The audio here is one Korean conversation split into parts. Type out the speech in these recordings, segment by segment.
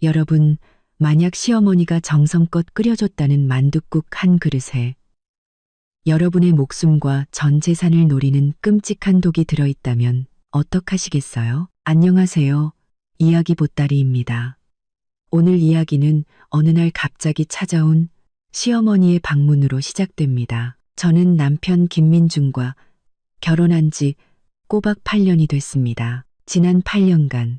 여러분, 만약 시어머니가 정성껏 끓여줬다는 만둣국 한 그릇에 여러분의 목숨과 전 재산을 노리는 끔찍한 독이 들어있다면 어떡하시겠어요? 안녕하세요. 이야기 보따리입니다. 오늘 이야기는 어느 날 갑자기 찾아온 시어머니의 방문으로 시작됩니다. 저는 남편 김민준과 결혼한 지 꼬박 8년이 됐습니다. 지난 8년간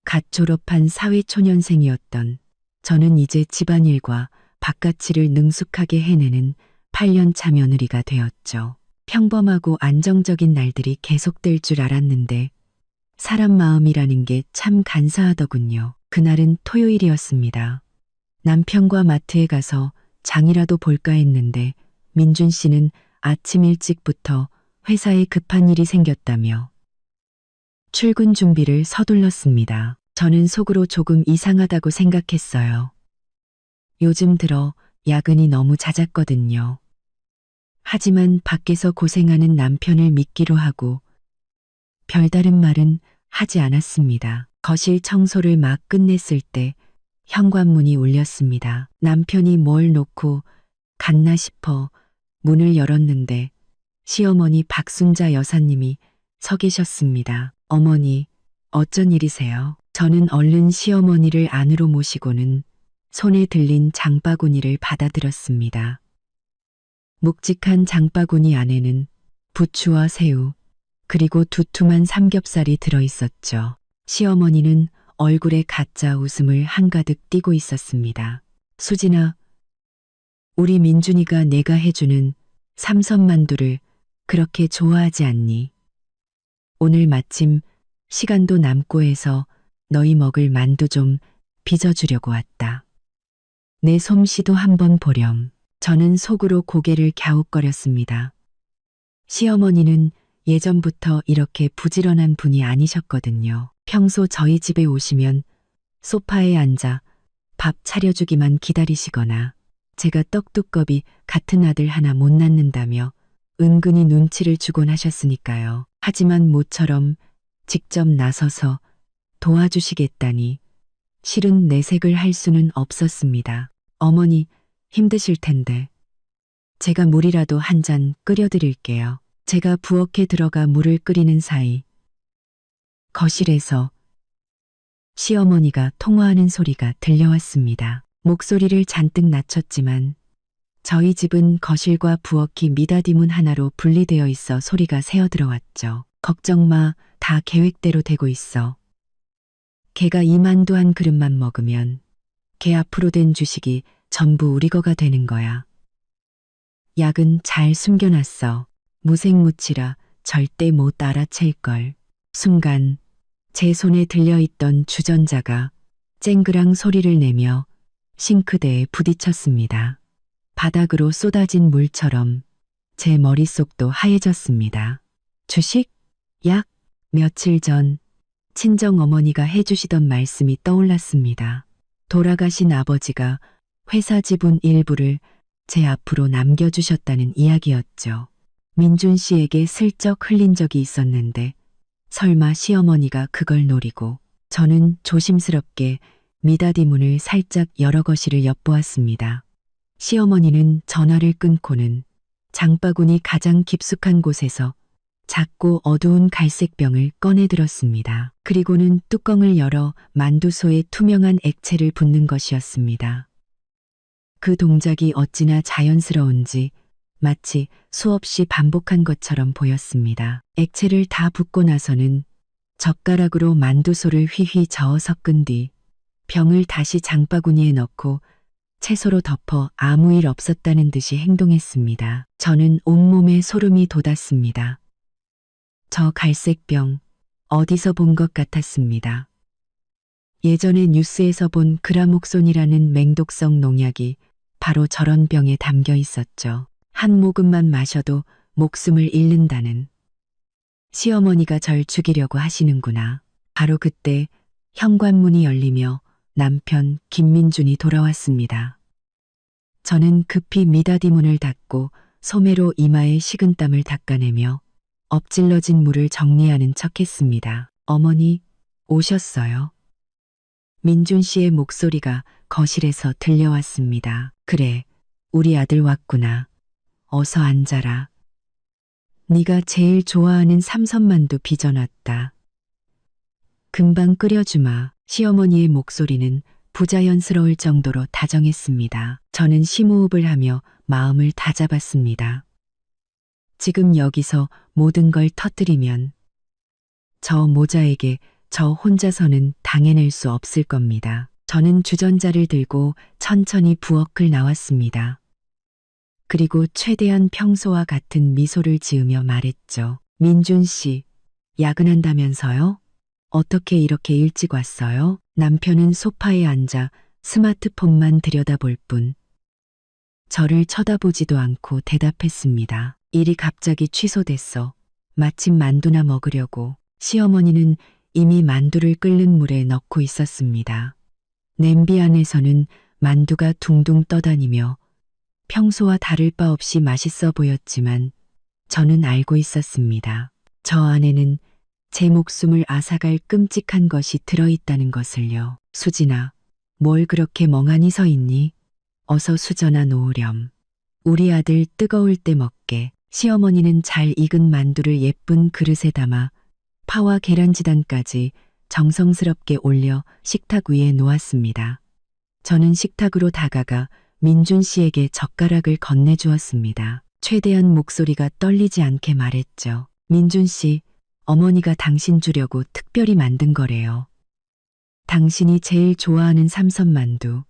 갓 졸업한 사회초년생이었던 저는 이제 집안일과 바깥일을 능숙하게 해내는 8년차 며느리가 되었죠. 평범하고 안정적인 날들이 계속될 줄 알았는데 사람 마음이라는 게 참 간사하더군요. 그날은 토요일이었습니다. 남편과 마트에 가서 장이라도 볼까 했는데 민준 씨는 아침 일찍부터 회사에 급한 일이 생겼다며 출근 준비를 서둘렀습니다. 저는 속으로 조금 이상하다고 생각했어요. 요즘 들어 야근이 너무 잦았거든요. 하지만 밖에서 고생하는 남편을 믿기로 하고 별다른 말은 하지 않았습니다. 거실 청소를 막 끝냈을 때 현관문이 울렸습니다. 남편이 뭘 놓고 갔나 싶어 문을 열었는데 시어머니 박순자 여사님이 서 계셨습니다. 어머니, 어쩐 일이세요? 저는 얼른 시어머니를 안으로 모시고는 손에 들린 장바구니를 받아들었습니다. 묵직한 장바구니 안에는 부추와 새우, 그리고 두툼한 삼겹살이 들어있었죠. 시어머니는 얼굴에 가짜 웃음을 한가득 띠고 있었습니다. 수진아, 우리 민준이가 내가 해주는 삼선만두를 그렇게 좋아하지 않니? 오늘 마침 시간도 남고 해서 너희 먹을 만두 좀 빚어주려고 왔다. 내 솜씨도 한번 보렴. 저는 속으로 고개를 갸웃거렸습니다. 시어머니는 예전부터 이렇게 부지런한 분이 아니셨거든요. 평소 저희 집에 오시면 소파에 앉아 밥 차려주기만 기다리시거나 제가 떡두꺼비 같은 아들 하나 못 낳는다며 은근히 눈치를 주곤 하셨으니까요. 하지만 모처럼 직접 나서서 도와주시겠다니 실은 내색을 할 수는 없었습니다. 어머니 힘드실 텐데 제가 물이라도 한 잔 끓여드릴게요. 제가 부엌에 들어가 물을 끓이는 사이 거실에서 시어머니가 통화하는 소리가 들려왔습니다. 목소리를 잔뜩 낮췄지만 저희 집은 거실과 부엌이 미닫이문 하나로 분리되어 있어 소리가 새어 들어왔죠. 걱정 마, 다 계획대로 되고 있어. 걔가 이 만두 한 그릇만 먹으면 걔 앞으로 된 주식이 전부 우리 거가 되는 거야. 약은 잘 숨겨놨어. 무색무취라 절대 못 알아챌걸. 순간 제 손에 들려있던 주전자가 쨍그랑 소리를 내며 싱크대에 부딪혔습니다. 바닥으로 쏟아진 물처럼 제 머릿속도 하얘졌습니다. 주식? 약? 며칠 전 친정어머니가 해주시던 말씀이 떠올랐습니다. 돌아가신 아버지가 회사 지분 일부를 제 앞으로 남겨주셨다는 이야기였죠. 민준 씨에게 슬쩍 흘린 적이 있었는데 설마 시어머니가 그걸 노리고 저는 조심스럽게 미닫이 문을 살짝 열어 거실을 엿보았습니다. 시어머니는 전화를 끊고는 장바구니 가장 깊숙한 곳에서 작고 어두운 갈색 병을 꺼내 들었습니다. 그리고는 뚜껑을 열어 만두소에 투명한 액체를 붓는 것이었습니다. 그 동작이 어찌나 자연스러운지 마치 수없이 반복한 것처럼 보였습니다. 액체를 다 붓고 나서는 젓가락으로 만두소를 휘휘 저어 섞은 뒤 병을 다시 장바구니에 넣고 채소로 덮어 아무 일 없었다는 듯이 행동했습니다. 저는 온몸에 소름이 돋았습니다. 저 갈색병 어디서 본 것 같았습니다. 예전에 뉴스에서 본 그라목손이라는 맹독성 농약이 바로 저런 병에 담겨 있었죠. 한 모금만 마셔도 목숨을 잃는다는. 시어머니가 절 죽이려고 하시는구나. 바로 그때 현관문이 열리며 남편 김민준이 돌아왔습니다. 저는 급히 미닫이 문을 닫고 소매로 이마에 식은땀을 닦아내며 엎질러진 물을 정리하는 척했습니다. 어머니, 오셨어요. 민준 씨의 목소리가 거실에서 들려왔습니다. 그래, 우리 아들 왔구나. 어서 앉아라. 네가 제일 좋아하는 삼선만두 빚어놨다. 금방 끓여주마. 시어머니의 목소리는 부자연스러울 정도로 다정했습니다. 저는 심호흡을 하며 마음을 다잡았습니다. 지금 여기서 모든 걸 터뜨리면 저 모자에게 저 혼자서는 당해낼 수 없을 겁니다. 저는 주전자를 들고 천천히 부엌을 나왔습니다. 그리고 최대한 평소와 같은 미소를 지으며 말했죠. 민준 씨, 야근한다면서요? 어떻게 이렇게 일찍 왔어요? 남편은 소파에 앉아 스마트폰만 들여다볼 뿐 저를 쳐다보지도 않고 대답했습니다. 일이 갑자기 취소됐어. 마침 만두나 먹으려고. 시어머니는 이미 만두를 끓는 물에 넣고 있었습니다. 냄비 안에서는 만두가 둥둥 떠다니며 평소와 다를 바 없이 맛있어 보였지만 저는 알고 있었습니다. 저 안에는 제 목숨을 앗아갈 끔찍한 것이 들어있다는 것을요. 수진아, 뭘 그렇게 멍하니 서 있니? 어서 수저나 놓으렴. 우리 아들 뜨거울 때 먹게. 시어머니는 잘 익은 만두를 예쁜 그릇에 담아 파와 계란지단까지 정성스럽게 올려 식탁 위에 놓았습니다. 저는 식탁으로 다가가 민준 씨에게 젓가락을 건네주었습니다. 최대한 목소리가 떨리지 않게 말했죠. 민준 씨, 어머니가 당신 주려고 특별히 만든 거래요. 당신이 제일 좋아하는 삼선만두.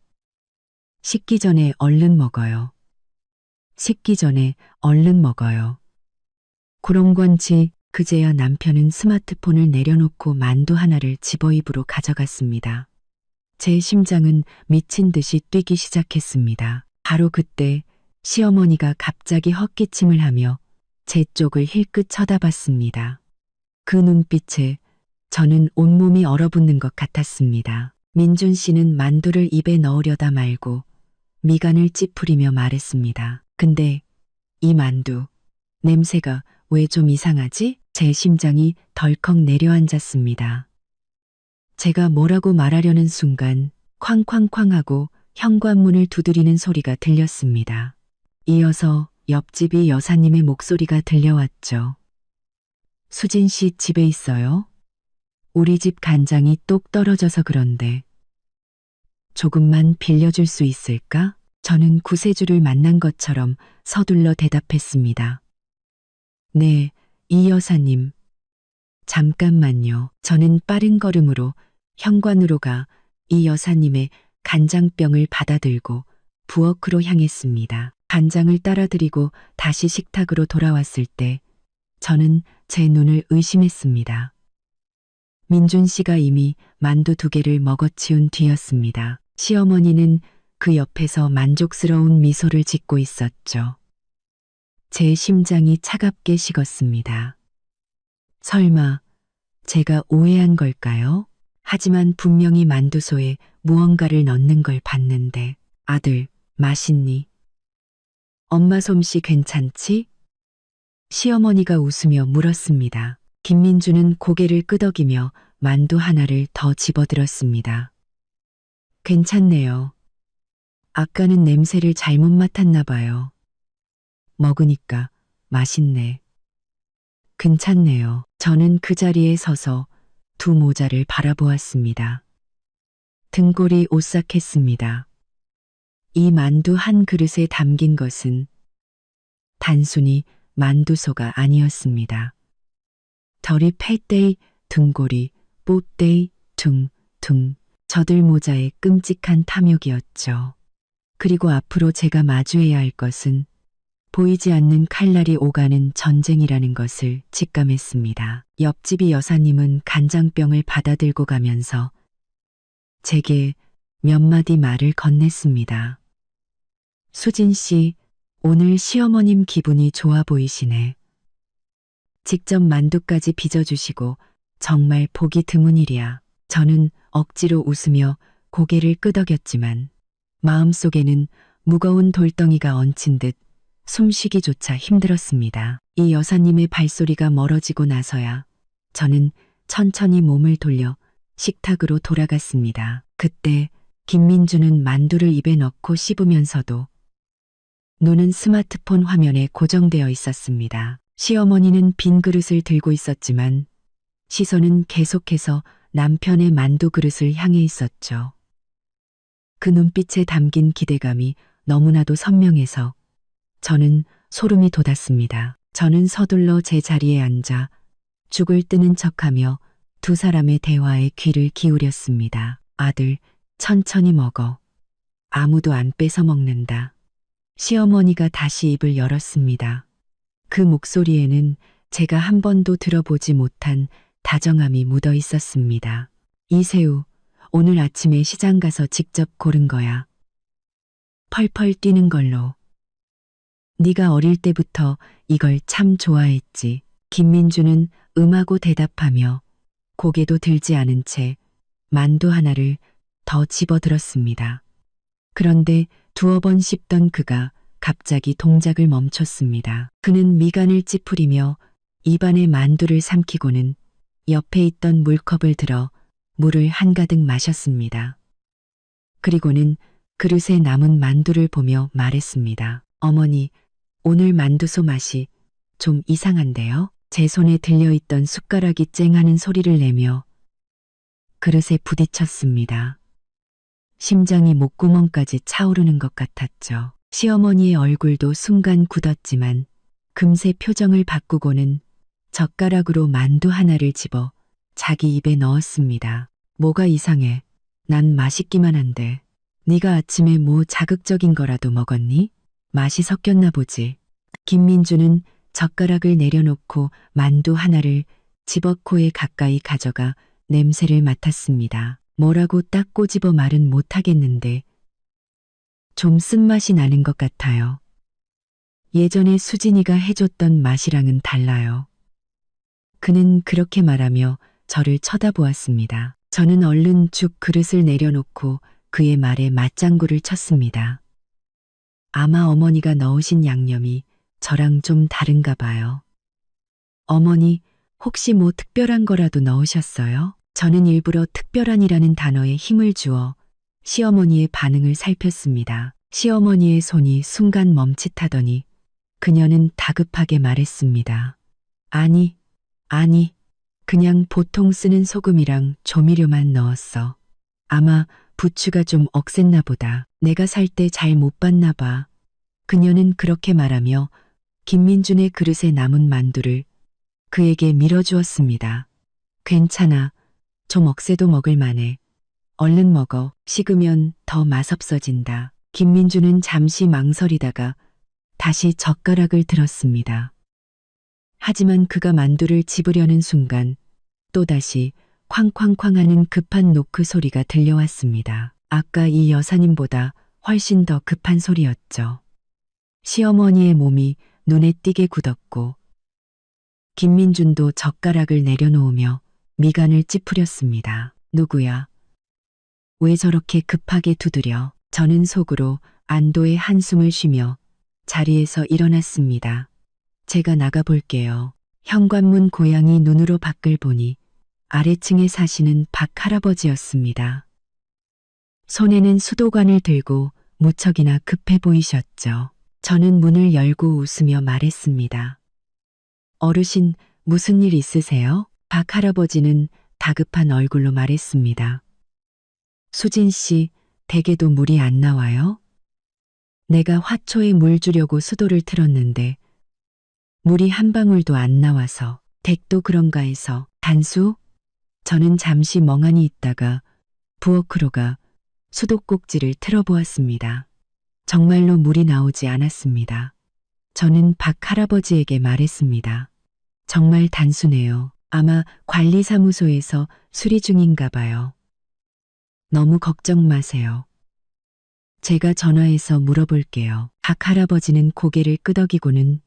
식기 전에 얼른 먹어요. 식기 전에 얼른 먹어요. 그런건지 그제야 남편은 스마트폰을 내려놓고 만두 하나를 집어 입으로 가져갔습니다. 제 심장은 미친 듯이 뛰기 시작했습니다. 바로 그때 시어머니가 갑자기 헛기침을 하며 제 쪽을 힐끗 쳐다봤습니다. 그 눈빛에 저는 온몸이 얼어붙는 것 같았습니다. 민준 씨는 만두를 입에 넣으려다 말고 미간을 찌푸리며 말했습니다. 근데 이 만두 냄새가 왜 좀 이상하지? 제 심장이 덜컥 내려앉았습니다. 제가 뭐라고 말하려는 순간 쾅쾅쾅 하고 현관문을 두드리는 소리가 들렸습니다. 이어서 옆집이 여사님의 목소리가 들려왔죠. 수진 씨 집에 있어요? 우리 집 간장이 똑 떨어져서 그런데 조금만 빌려줄 수 있을까? 저는 구세주를 만난 것처럼 서둘러 대답했습니다. 네, 이 여사님. 잠깐만요. 저는 빠른 걸음으로 현관으로 가 이 여사님의 간장병을 받아들고 부엌으로 향했습니다. 간장을 따라드리고 다시 식탁으로 돌아왔을 때 저는 제 눈을 의심했습니다. 민준 씨가 이미 만두 2개를 먹어치운 뒤였습니다. 시어머니는 그 옆에서 만족스러운 미소를 짓고 있었죠. 제 심장이 차갑게 식었습니다. 설마 제가 오해한 걸까요? 하지만 분명히 만두소에 무언가를 넣는 걸 봤는데 아들, 맛있니? 엄마 솜씨 괜찮지? 시어머니가 웃으며 물었습니다. 김민주는 고개를 끄덕이며 만두 하나를 더 집어들었습니다. 괜찮네요. 아까는 냄새를 잘못 맡았나 봐요. 먹으니까 맛있네. 괜찮네요. 저는 그 자리에 서서 두 모자를 바라보았습니다. 등골이 오싹했습니다. 이 만두 한 그릇에 담긴 것은 단순히 만두소가 아니었습니다. 덜이 패떼이 등골이 뽀떼이 둥둥 저들 모자의 끔찍한 탐욕이었죠. 그리고 앞으로 제가 마주해야 할 것은 보이지 않는 칼날이 오가는 전쟁이라는 것을 직감했습니다. 옆집이 여사님은 간장병을 받아들고 가면서 제게 몇 마디 말을 건넸습니다. 수진 씨, 오늘 시어머님 기분이 좋아 보이시네. 직접 만두까지 빚어주시고 정말 보기 드문 일이야. 저는 억지로 웃으며 고개를 끄덕였지만 마음속에는 무거운 돌덩이가 얹힌 듯 숨쉬기조차 힘들었습니다. 이 여사님의 발소리가 멀어지고 나서야 저는 천천히 몸을 돌려 식탁으로 돌아갔습니다. 그때 김민주는 만두를 입에 넣고 씹으면서도 눈은 스마트폰 화면에 고정되어 있었습니다. 시어머니는 빈 그릇을 들고 있었지만 시선은 계속해서 남편의 만두 그릇을 향해 있었죠. 그 눈빛에 담긴 기대감이 너무나도 선명해서 저는 소름이 돋았습니다. 저는 서둘러 제 자리에 앉아 죽을 뜨는 척하며 두 사람의 대화에 귀를 기울였습니다. 아들, 천천히 먹어. 아무도 안 뺏어 먹는다. 시어머니가 다시 입을 열었습니다. 그 목소리에는 제가 한 번도 들어보지 못한 다정함이 묻어 있었습니다. 이 새우, 오늘 아침에 시장 가서 직접 고른 거야. 펄펄 뛰는 걸로. 네가 어릴 때부터 이걸 참 좋아했지. 김민주는 음하고 대답하며 고개도 들지 않은 채 만두 하나를 더 집어들었습니다. 그런데 두어 번 씹던 그가 갑자기 동작을 멈췄습니다. 그는 미간을 찌푸리며 입안에 만두를 삼키고는 옆에 있던 물컵을 들어 물을 한가득 마셨습니다. 그리고는 그릇에 남은 만두를 보며 말했습니다. 어머니, 오늘 만두소 맛이 좀 이상한데요? 제 손에 들려있던 숟가락이 쨍하는 소리를 내며 그릇에 부딪혔습니다. 심장이 목구멍까지 차오르는 것 같았죠. 시어머니의 얼굴도 순간 굳었지만 금세 표정을 바꾸고는 젓가락으로 만두 하나를 집어 자기 입에 넣었습니다. 뭐가 이상해. 난 맛있기만 한데. 네가 아침에 뭐 자극적인 거라도 먹었니? 맛이 섞였나 보지. 김민주는 젓가락을 내려놓고 만두 하나를 집어 코에 가까이 가져가 냄새를 맡았습니다. 뭐라고 딱 꼬집어 말은 못하겠는데 좀 쓴맛이 나는 것 같아요. 예전에 수진이가 해줬던 맛이랑은 달라요. 그는 그렇게 말하며 저를 쳐다보았습니다. 저는 얼른 죽 그릇을 내려놓고 그의 말에 맞장구를 쳤습니다. 아마 어머니가 넣으신 양념이 저랑 좀 다른가 봐요. 어머니, 혹시 뭐 특별한 거라도 넣으셨어요? 저는 일부러 특별한이라는 단어에 힘을 주어 시어머니의 반응을 살폈습니다. 시어머니의 손이 순간 멈칫하더니 그녀는 다급하게 말했습니다. 아니, 그냥 보통 쓰는 소금이랑 조미료만 넣었어. 아마 부추가 좀 억셌나 보다. 내가 살 때 잘 못 봤나 봐. 그녀는 그렇게 말하며 김민준의 그릇에 남은 만두를 그에게 밀어주었습니다. 괜찮아. 좀 억세도 먹을 만해. 얼른 먹어. 식으면 더 맛없어진다. 김민주는 잠시 망설이다가 다시 젓가락을 들었습니다. 하지만 그가 만두를 집으려는 순간 또다시 쾅쾅쾅 하는 급한 노크 소리가 들려왔습니다. 아까 이 여사님보다 훨씬 더 급한 소리였죠. 시어머니의 몸이 눈에 띄게 굳었고 김민준도 젓가락을 내려놓으며 미간을 찌푸렸습니다. 누구야? 왜 저렇게 급하게 두드려? 저는 속으로 안도의 한숨을 쉬며 자리에서 일어났습니다. 제가 나가볼게요. 현관문 고양이 눈으로 밖을 보니 아래층에 사시는 박 할아버지였습니다. 손에는 수도관을 들고 무척이나 급해 보이셨죠. 저는 문을 열고 웃으며 말했습니다. 어르신, 무슨 일 있으세요? 박 할아버지는 다급한 얼굴로 말했습니다. 수진 씨, 댁에도 물이 안 나와요? 내가 화초에 물 주려고 수도를 틀었는데 물이 한 방울도 안 나와서 댁도 그런가 해서. 단수? 저는 잠시 멍하니 있다가 부엌으로 수도꼭지를 틀어보았습니다. 정말로 물이 나오지 않았습니다. 저는 박 할아버지에게 말했습니다. 정말 단수네요. 아마 관리사무소에서 수리 중인가 봐요. 너무 걱정 마세요. 제가 전화해서 물어볼게요. 박 할아버지는 고개를 끄덕이고는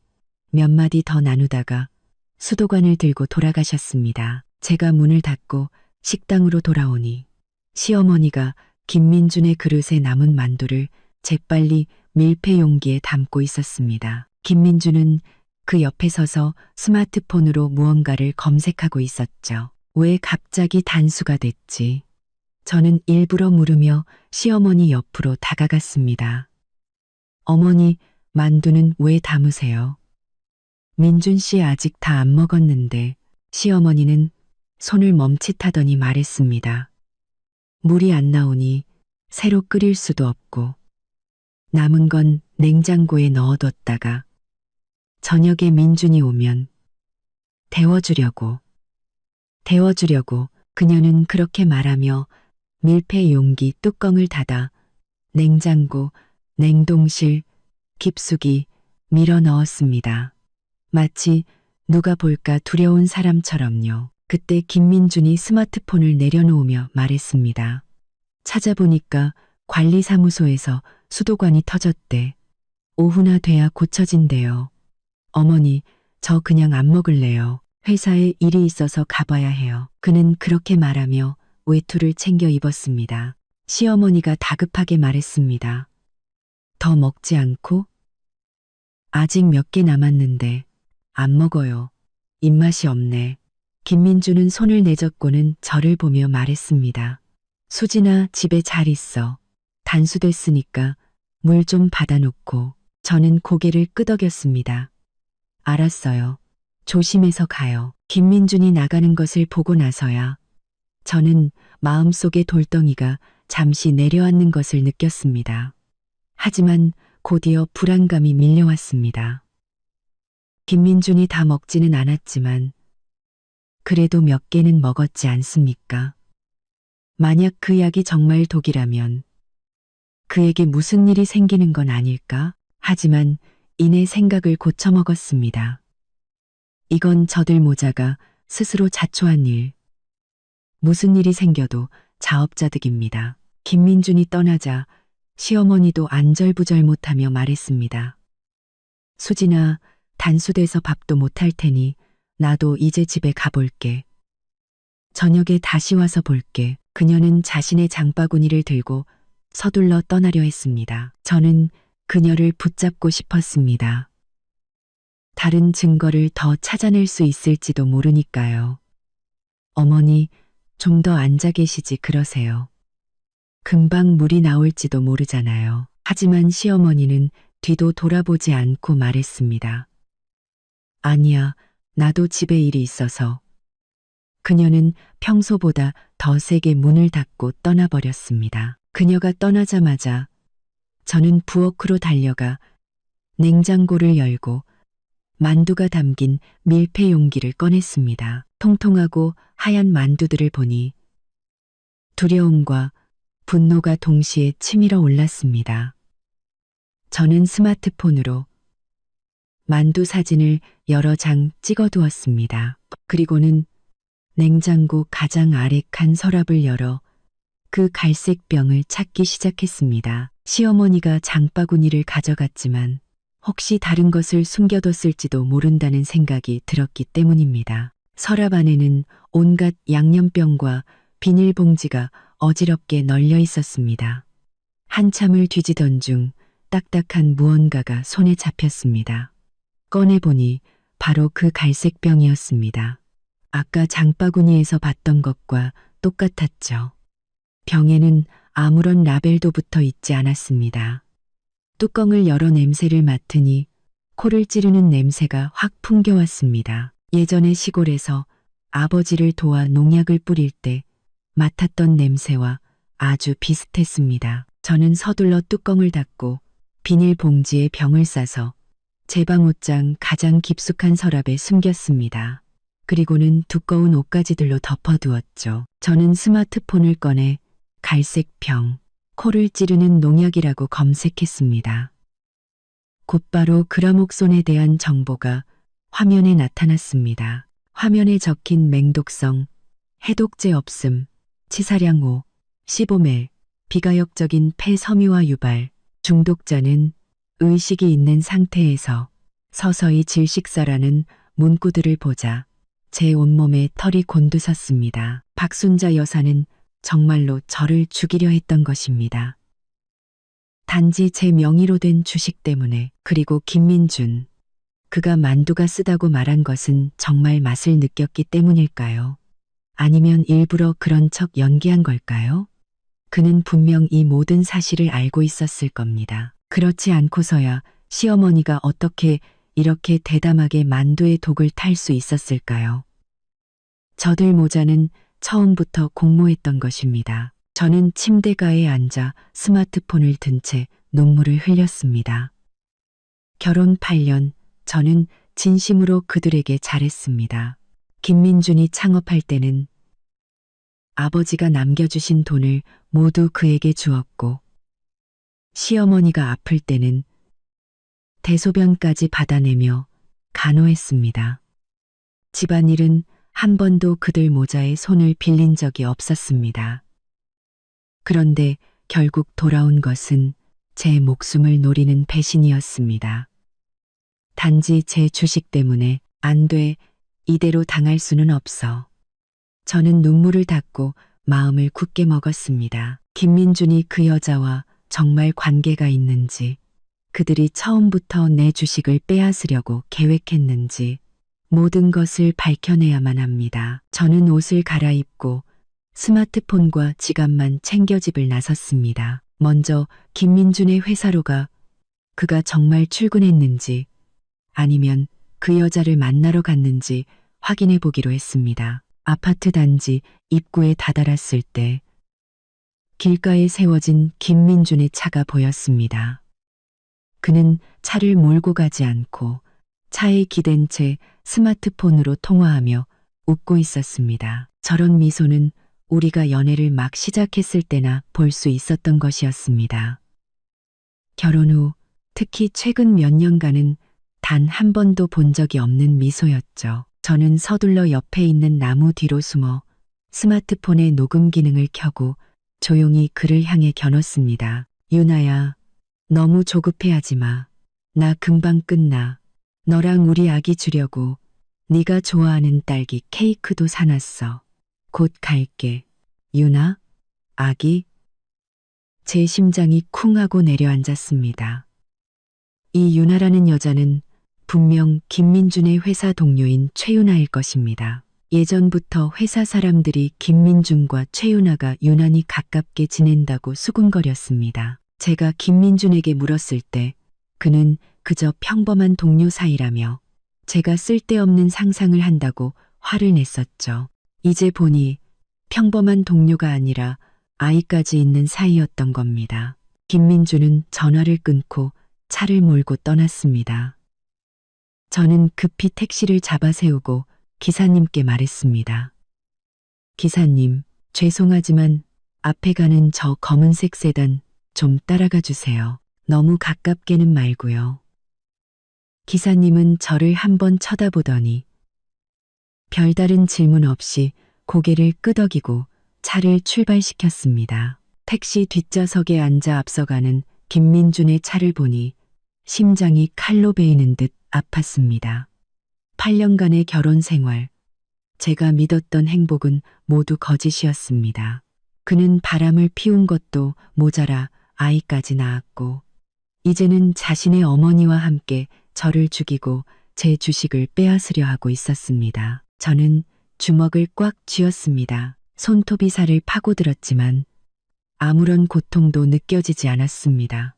몇 마디 더 나누다가 수도관을 들고 돌아가셨습니다. 제가 문을 닫고 식당으로 돌아오니 시어머니가 김민준의 그릇에 남은 만두를 재빨리 밀폐 용기에 담고 있었습니다. 김민준은 그 옆에 서서 스마트폰으로 무언가를 검색하고 있었죠. 왜 갑자기 단수가 됐지? 저는 일부러 물으며 시어머니 옆으로 다가갔습니다. 어머니, 만두는 왜 담으세요? 민준 씨 아직 다 안 먹었는데 시어머니는 손을 멈칫하더니 말했습니다. 물이 안 나오니 새로 끓일 수도 없고 남은 건 냉장고에 넣어뒀다가 저녁에 민준이 오면 데워주려고 그녀는 그렇게 말하며 밀폐 용기 뚜껑을 닫아 냉장고, 냉동실, 깊숙이 밀어 넣었습니다. 마치 누가 볼까 두려운 사람처럼요. 그때 김민준이 스마트폰을 내려놓으며 말했습니다. 찾아보니까 관리사무소에서 수도관이 터졌대. 오후나 돼야 고쳐진대요. 어머니, 저 그냥 안 먹을래요. 회사에 일이 있어서 가봐야 해요. 그는 그렇게 말하며 외투를 챙겨 입었습니다. 시어머니가 다급하게 말했습니다. 더 먹지 않고? 아직 몇 개 남았는데 안 먹어요. 입맛이 없네. 김민주는 손을 내젓고는 저를 보며 말했습니다. 수진아, 집에 잘 있어. 단수됐으니까 물 좀 받아놓고. 저는 고개를 끄덕였습니다. 알았어요. 조심해서 가요. 김민준이 나가는 것을 보고 나서야 저는 마음속의 돌덩이가 잠시 내려앉는 것을 느꼈습니다. 하지만 곧이어 불안감이 밀려왔습니다. 김민준이 다 먹지는 않았지만 그래도 몇 개는 먹었지 않습니까? 만약 그 약이 정말 독이라면 그에게 무슨 일이 생기는 건 아닐까? 하지만 이내 생각을 고쳐먹었습니다. 이건 저들 모자가 스스로 자초한 일. 무슨 일이 생겨도 자업자득입니다. 김민준이 떠나자 시어머니도 안절부절 못하며 말했습니다. 수진아, 단수돼서 밥도 못할 테니 나도 이제 집에 가볼게. 저녁에 다시 와서 볼게. 그녀는 자신의 장바구니를 들고 서둘러 떠나려 했습니다. 저는 그녀를 붙잡고 싶었습니다. 다른 증거를 더 찾아낼 수 있을지도 모르니까요. 어머니, 좀 더 앉아 계시지 그러세요. 금방 물이 나올지도 모르잖아요. 하지만 시어머니는 뒤도 돌아보지 않고 말했습니다. 아니야, 나도 집에 일이 있어서. 그녀는 평소보다 더 세게 문을 닫고 떠나버렸습니다. 그녀가 떠나자마자 저는 부엌으로 달려가 냉장고를 열고 만두가 담긴 밀폐 용기를 꺼냈습니다. 통통하고 하얀 만두들을 보니 두려움과 분노가 동시에 치밀어 올랐습니다. 저는 스마트폰으로 만두 사진을 여러 장 찍어두었습니다. 그리고는 냉장고 가장 아래 칸 서랍을 열어 그 갈색 병을 찾기 시작했습니다. 시어머니가 장바구니를 가져갔지만 혹시 다른 것을 숨겨뒀을지도 모른다는 생각이 들었기 때문입니다. 서랍 안에는 온갖 양념병과 비닐봉지가 어지럽게 널려 있었습니다. 한참을 뒤지던 중 딱딱한 무언가가 손에 잡혔습니다. 꺼내보니 바로 그 갈색 병이었습니다. 아까 장바구니에서 봤던 것과 똑같았죠. 병에는 아무런 라벨도 붙어 있지 않았습니다. 뚜껑을 열어 냄새를 맡으니 코를 찌르는 냄새가 확 풍겨왔습니다. 예전에 시골에서 아버지를 도와 농약을 뿌릴 때 맡았던 냄새와 아주 비슷했습니다. 저는 서둘러 뚜껑을 닫고 비닐봉지에 병을 싸서 제 방 옷장 가장 깊숙한 서랍에 숨겼습니다. 그리고는 두꺼운 옷가지들로 덮어두었죠. 저는 스마트폰을 꺼내 갈색 병, 코를 찌르는 농약이라고 검색했습니다. 곧바로 그라목손에 대한 정보가 화면에 나타났습니다. 화면에 적힌 맹독성, 해독제 없음, 치사량 5, 15ml, 비가역적인 폐섬유화 유발, 중독자는 의식이 있는 상태에서 서서히 질식사라는 문구들을 보자 제 온몸에 털이 곤두섰습니다. 박순자 여사는 정말로 저를 죽이려 했던 것입니다. 단지 제 명의로 된 주식 때문에. 그리고 김민준, 그가 만두가 쓰다고 말한 것은 정말 맛을 느꼈기 때문일까요? 아니면 일부러 그런 척 연기한 걸까요? 그는 분명 이 모든 사실을 알고 있었을 겁니다. 그렇지 않고서야 시어머니가 어떻게 이렇게 대담하게 만두의 독을 탈 수 있었을까요? 저들 모자는 처음부터 공모했던 것입니다. 저는 침대가에 앉아 스마트폰을 든 채 눈물을 흘렸습니다. 결혼 8년, 저는 진심으로 그들에게 잘했습니다. 김민준이 창업할 때는 아버지가 남겨주신 돈을 모두 그에게 주었고, 시어머니가 아플 때는 대소변까지 받아내며 간호했습니다. 집안일은 한 번도 그들 모자에 손을 빌린 적이 없었습니다. 그런데 결국 돌아온 것은 제 목숨을 노리는 배신이었습니다. 단지 제 주식 때문에 안 돼, 이대로 당할 수는 없어. 저는 눈물을 닦고 마음을 굳게 먹었습니다. 김민준이 그 여자와 정말 관계가 있는지, 그들이 처음부터 내 주식을 빼앗으려고 계획했는지 모든 것을 밝혀내야만 합니다. 저는 옷을 갈아입고 스마트폰과 지갑만 챙겨 집을 나섰습니다. 먼저 김민준의 회사로 가 그가 정말 출근했는지 아니면 그 여자를 만나러 갔는지 확인해 보기로 했습니다. 아파트 단지 입구에 다다랐을 때 길가에 세워진 김민준의 차가 보였습니다. 그는 차를 몰고 가지 않고 차에 기댄 채 스마트폰으로 통화하며 웃고 있었습니다. 저런 미소는 우리가 연애를 막 시작했을 때나 볼 수 있었던 것이었습니다. 결혼 후 특히 최근 몇 년간은 단 한 번도 본 적이 없는 미소였죠. 저는 서둘러 옆에 있는 나무 뒤로 숨어 스마트폰의 녹음 기능을 켜고 조용히 그를 향해 겨눴습니다. 유나야, 너무 조급해하지 마. 나 금방 끝나. 너랑 우리 아기 주려고 네가 좋아하는 딸기 케이크도 사놨어. 곧 갈게. 유나? 아기? 제 심장이 쿵 하고 내려앉았습니다. 이 유나라는 여자는 분명 김민준의 회사 동료인 최유나일 것입니다. 예전부터 회사 사람들이 김민준과 최유나가 유난히 가깝게 지낸다고 수군거렸습니다. 제가 김민준에게 물었을 때 그는 그저 평범한 동료 사이라며 제가 쓸데없는 상상을 한다고 화를 냈었죠. 이제 보니 평범한 동료가 아니라 아이까지 있는 사이였던 겁니다. 김민준은 전화를 끊고 차를 몰고 떠났습니다. 저는 급히 택시를 잡아 세우고 기사님께 말했습니다. 기사님, 죄송하지만 앞에 가는 저 검은색 세단 좀 따라가 주세요. 너무 가깝게는 말고요. 기사님은 저를 한번 쳐다보더니 별다른 질문 없이 고개를 끄덕이고 차를 출발시켰습니다. 택시 뒷좌석에 앉아 앞서가는 김민준의 차를 보니 심장이 칼로 베이는 듯 아팠습니다. 8년간의 결혼 생활, 제가 믿었던 행복은 모두 거짓이었습니다. 그는 바람을 피운 것도 모자라 아이까지 낳았고, 이제는 자신의 어머니와 함께 저를 죽이고 제 주식을 빼앗으려 하고 있었습니다. 저는 주먹을 꽉 쥐었습니다. 손톱이 살을 파고들었지만 아무런 고통도 느껴지지 않았습니다.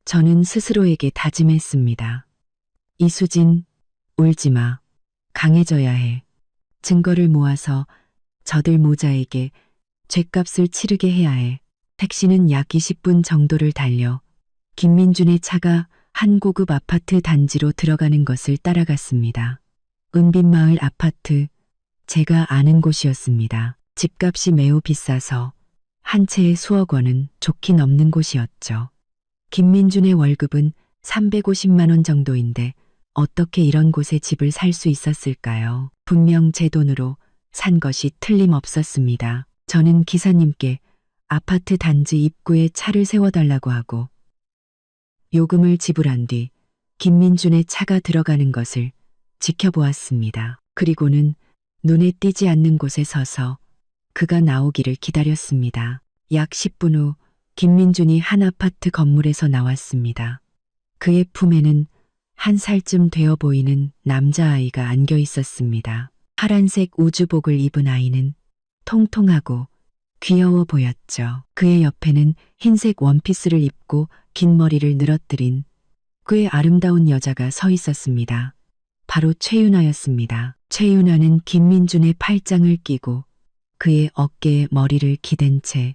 저는 스스로에게 다짐했습니다. 이수진, 울지 마. 강해져야 해. 증거를 모아서 저들 모자에게 죗값을 치르게 해야 해. 택시는 약 20분 정도를 달려 김민준의 차가 한 고급 아파트 단지로 들어가는 것을 따라갔습니다. 은빛마을 아파트, 제가 아는 곳이었습니다. 집값이 매우 비싸서 한 채에 수억 원은 좋게 넘는 곳이었죠. 김민준의 월급은 350만 원 정도인데 어떻게 이런 곳에 집을 살 수 있었을까요? 분명 제 돈으로 산 것이 틀림없었습니다. 저는 기사님께 아파트 단지 입구에 차를 세워달라고 하고 요금을 지불한 뒤 김민준의 차가 들어가는 것을 지켜보았습니다. 그리고는 눈에 띄지 않는 곳에 서서 그가 나오기를 기다렸습니다. 약 10분 후 김민준이 한 아파트 건물에서 나왔습니다. 그의 품에는 1살쯤 되어 보이는 남자아이가 안겨 있었습니다. 파란색 우주복을 입은 아이는 통통하고 귀여워 보였죠. 그의 옆에는 흰색 원피스를 입고 긴 머리를 늘어뜨린 꽤 아름다운 여자가 서 있었습니다. 바로 최윤아였습니다. 최윤아는 김민준의 팔짱을 끼고 그의 어깨에 머리를 기댄 채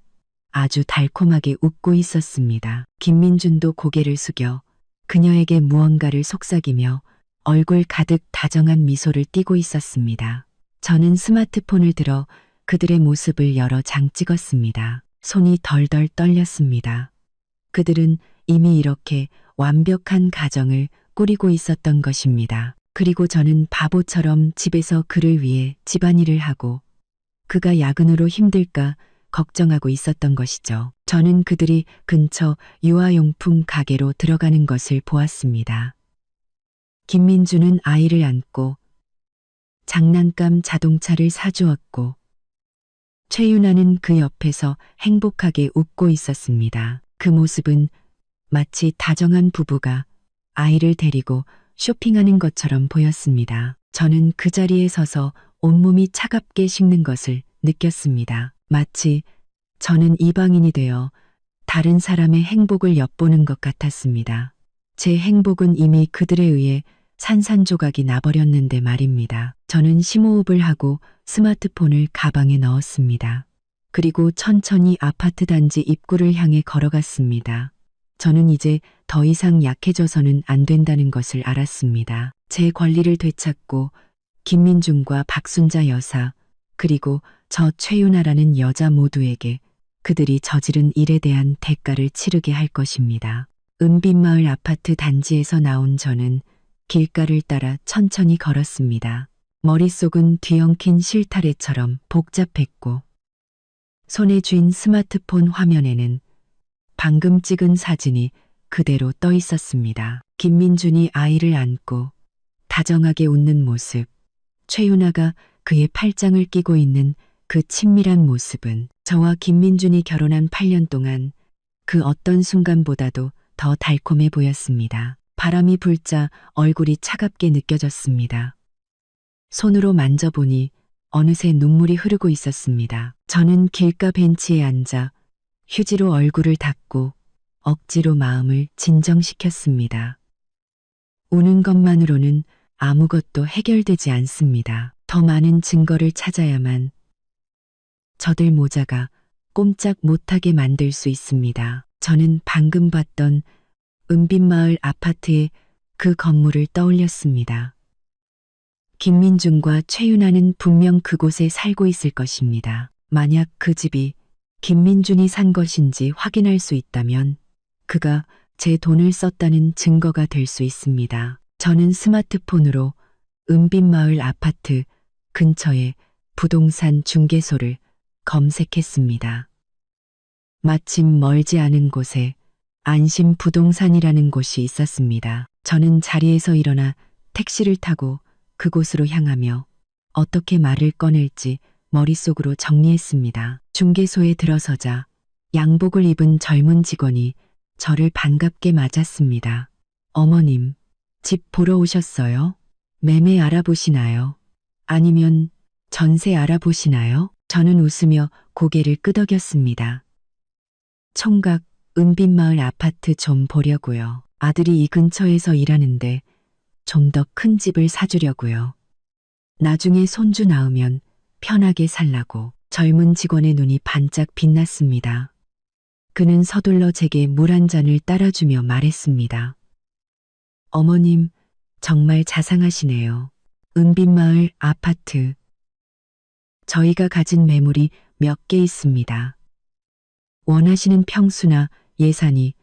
아주 달콤하게 웃고 있었습니다. 김민준도 고개를 숙여 그녀에게 무언가를 속삭이며 얼굴 가득 다정한 미소를 띠고 있었습니다. 저는 스마트폰을 들어 그들의 모습을 여러 장 찍었습니다. 손이 덜덜 떨렸습니다. 그들은 이미 이렇게 완벽한 가정을 꾸리고 있었던 것입니다. 그리고 저는 바보처럼 집에서 그를 위해 집안일을 하고 그가 야근으로 힘들까 걱정하고 있었던 것이죠. 저는 그들이 근처 유아용품 가게로 들어가는 것을 보았습니다. 김민주는 아이를 안고 장난감 자동차를 사주었고 최윤아는 그 옆에서 행복하게 웃고 있었습니다. 그 모습은 마치 다정한 부부가 아이를 데리고 쇼핑하는 것처럼 보였습니다. 저는 그 자리에 서서 온몸이 차갑게 식는 것을 느꼈습니다. 마치 저는 이방인이 되어 다른 사람의 행복을 엿보는 것 같았습니다. 제 행복은 이미 그들에 의해 산산조각이 나버렸는데 말입니다. 저는 심호흡을 하고 스마트폰을 가방에 넣었습니다. 그리고 천천히 아파트 단지 입구를 향해 걸어갔습니다. 저는 이제 더 이상 약해져서는 안 된다는 것을 알았습니다. 제 권리를 되찾고 김민중과 박순자 여사 그리고 저 최윤아라는 여자 모두에게 그들이 저지른 일에 대한 대가를 치르게 할 것입니다. 은빛마을 아파트 단지에서 나온 저는 길가를 따라 천천히 걸었습니다. 머릿속은 뒤엉킨 실타래처럼 복잡했고 손에 쥔 스마트폰 화면에는 방금 찍은 사진이 그대로 떠 있었습니다. 김민준이 아이를 안고 다정하게 웃는 모습, 최윤아가 그의 팔짱을 끼고 있는 그 친밀한 모습은 저와 김민준이 결혼한 8년 동안 그 어떤 순간보다도 더 달콤해 보였습니다. 바람이 불자 얼굴이 차갑게 느껴졌습니다. 손으로 만져보니 어느새 눈물이 흐르고 있었습니다. 저는 길가 벤치에 앉아 휴지로 얼굴을 닦고 억지로 마음을 진정시켰습니다. 우는 것만으로는 아무것도 해결되지 않습니다. 더 많은 증거를 찾아야만 저들 모자가 꼼짝 못하게 만들 수 있습니다. 저는 방금 봤던 은빛마을 아파트의 그 건물을 떠올렸습니다. 김민중과 최윤아는 분명 그곳에 살고 있을 것입니다. 만약 그 집이 김민준이 산 것인지 확인할 수 있다면 그가 제 돈을 썼다는 증거가 될 수 있습니다. 저는 스마트폰으로 은빛마을 아파트 근처의 부동산 중개소를 검색했습니다. 마침 멀지 않은 곳에 안심 부동산이라는 곳이 있었습니다. 저는 자리에서 일어나 택시를 타고 그곳으로 향하며 어떻게 말을 꺼낼지 머릿속으로 정리했습니다. 중개소에 들어서자 양복을 입은 젊은 직원이 저를 반갑게 맞았습니다. 어머님, 집 보러 오셨어요? 매매 알아보시나요? 아니면 전세 알아보시나요? 저는 웃으며 고개를 끄덕였습니다. 총각, 은빛마을 아파트 좀 보려고요. 아들이 이 근처에서 일하는데 좀 더 큰 집을 사주려고요. 나중에 손주 낳으면 편하게 살라고. 젊은 직원의 눈이 반짝 빛났습니다. 그는 서둘러 제게 물 한 잔을 따라주며 말했습니다. 어머님, 정말 자상하시네요. 은빛마을 아파트. 저희가 가진 매물이 몇 개 있습니다. 원하시는 평수나 예산이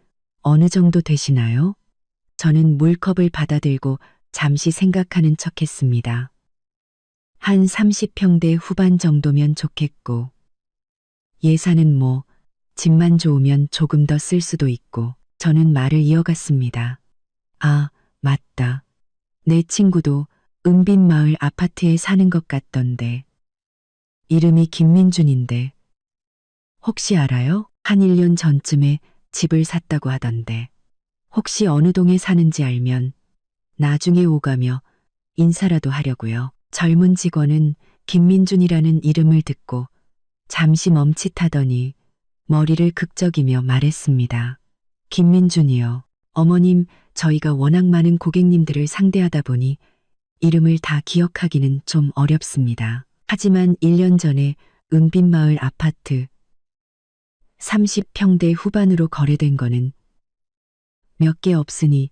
어느 정도 되시나요? 저는 물컵을 받아들고 잠시 생각하는 척했습니다. 한 30평대 후반 정도면 좋겠고, 예산은 뭐 집만 좋으면 조금 더 쓸 수도 있고. 저는 말을 이어갔습니다. 아, 맞다. 내 친구도 은빛마을 아파트에 사는 것 같던데. 이름이 김민준인데. 혹시 알아요? 한 1년 전쯤에 집을 샀다고 하던데. 혹시 어느 동에 사는지 알면 나중에 오가며 인사라도 하려고요. 젊은 직원은 김민준이라는 이름을 듣고 잠시 멈칫하더니 머리를 극적이며 말했습니다. 김민준이요. 어머님, 저희가 워낙 많은 고객님들을 상대하다 보니 이름을 다 기억하기는 좀 어렵습니다. 하지만 1년 전에 은빛마을 아파트 30평대 후반으로 거래된 거는 몇 개 없으니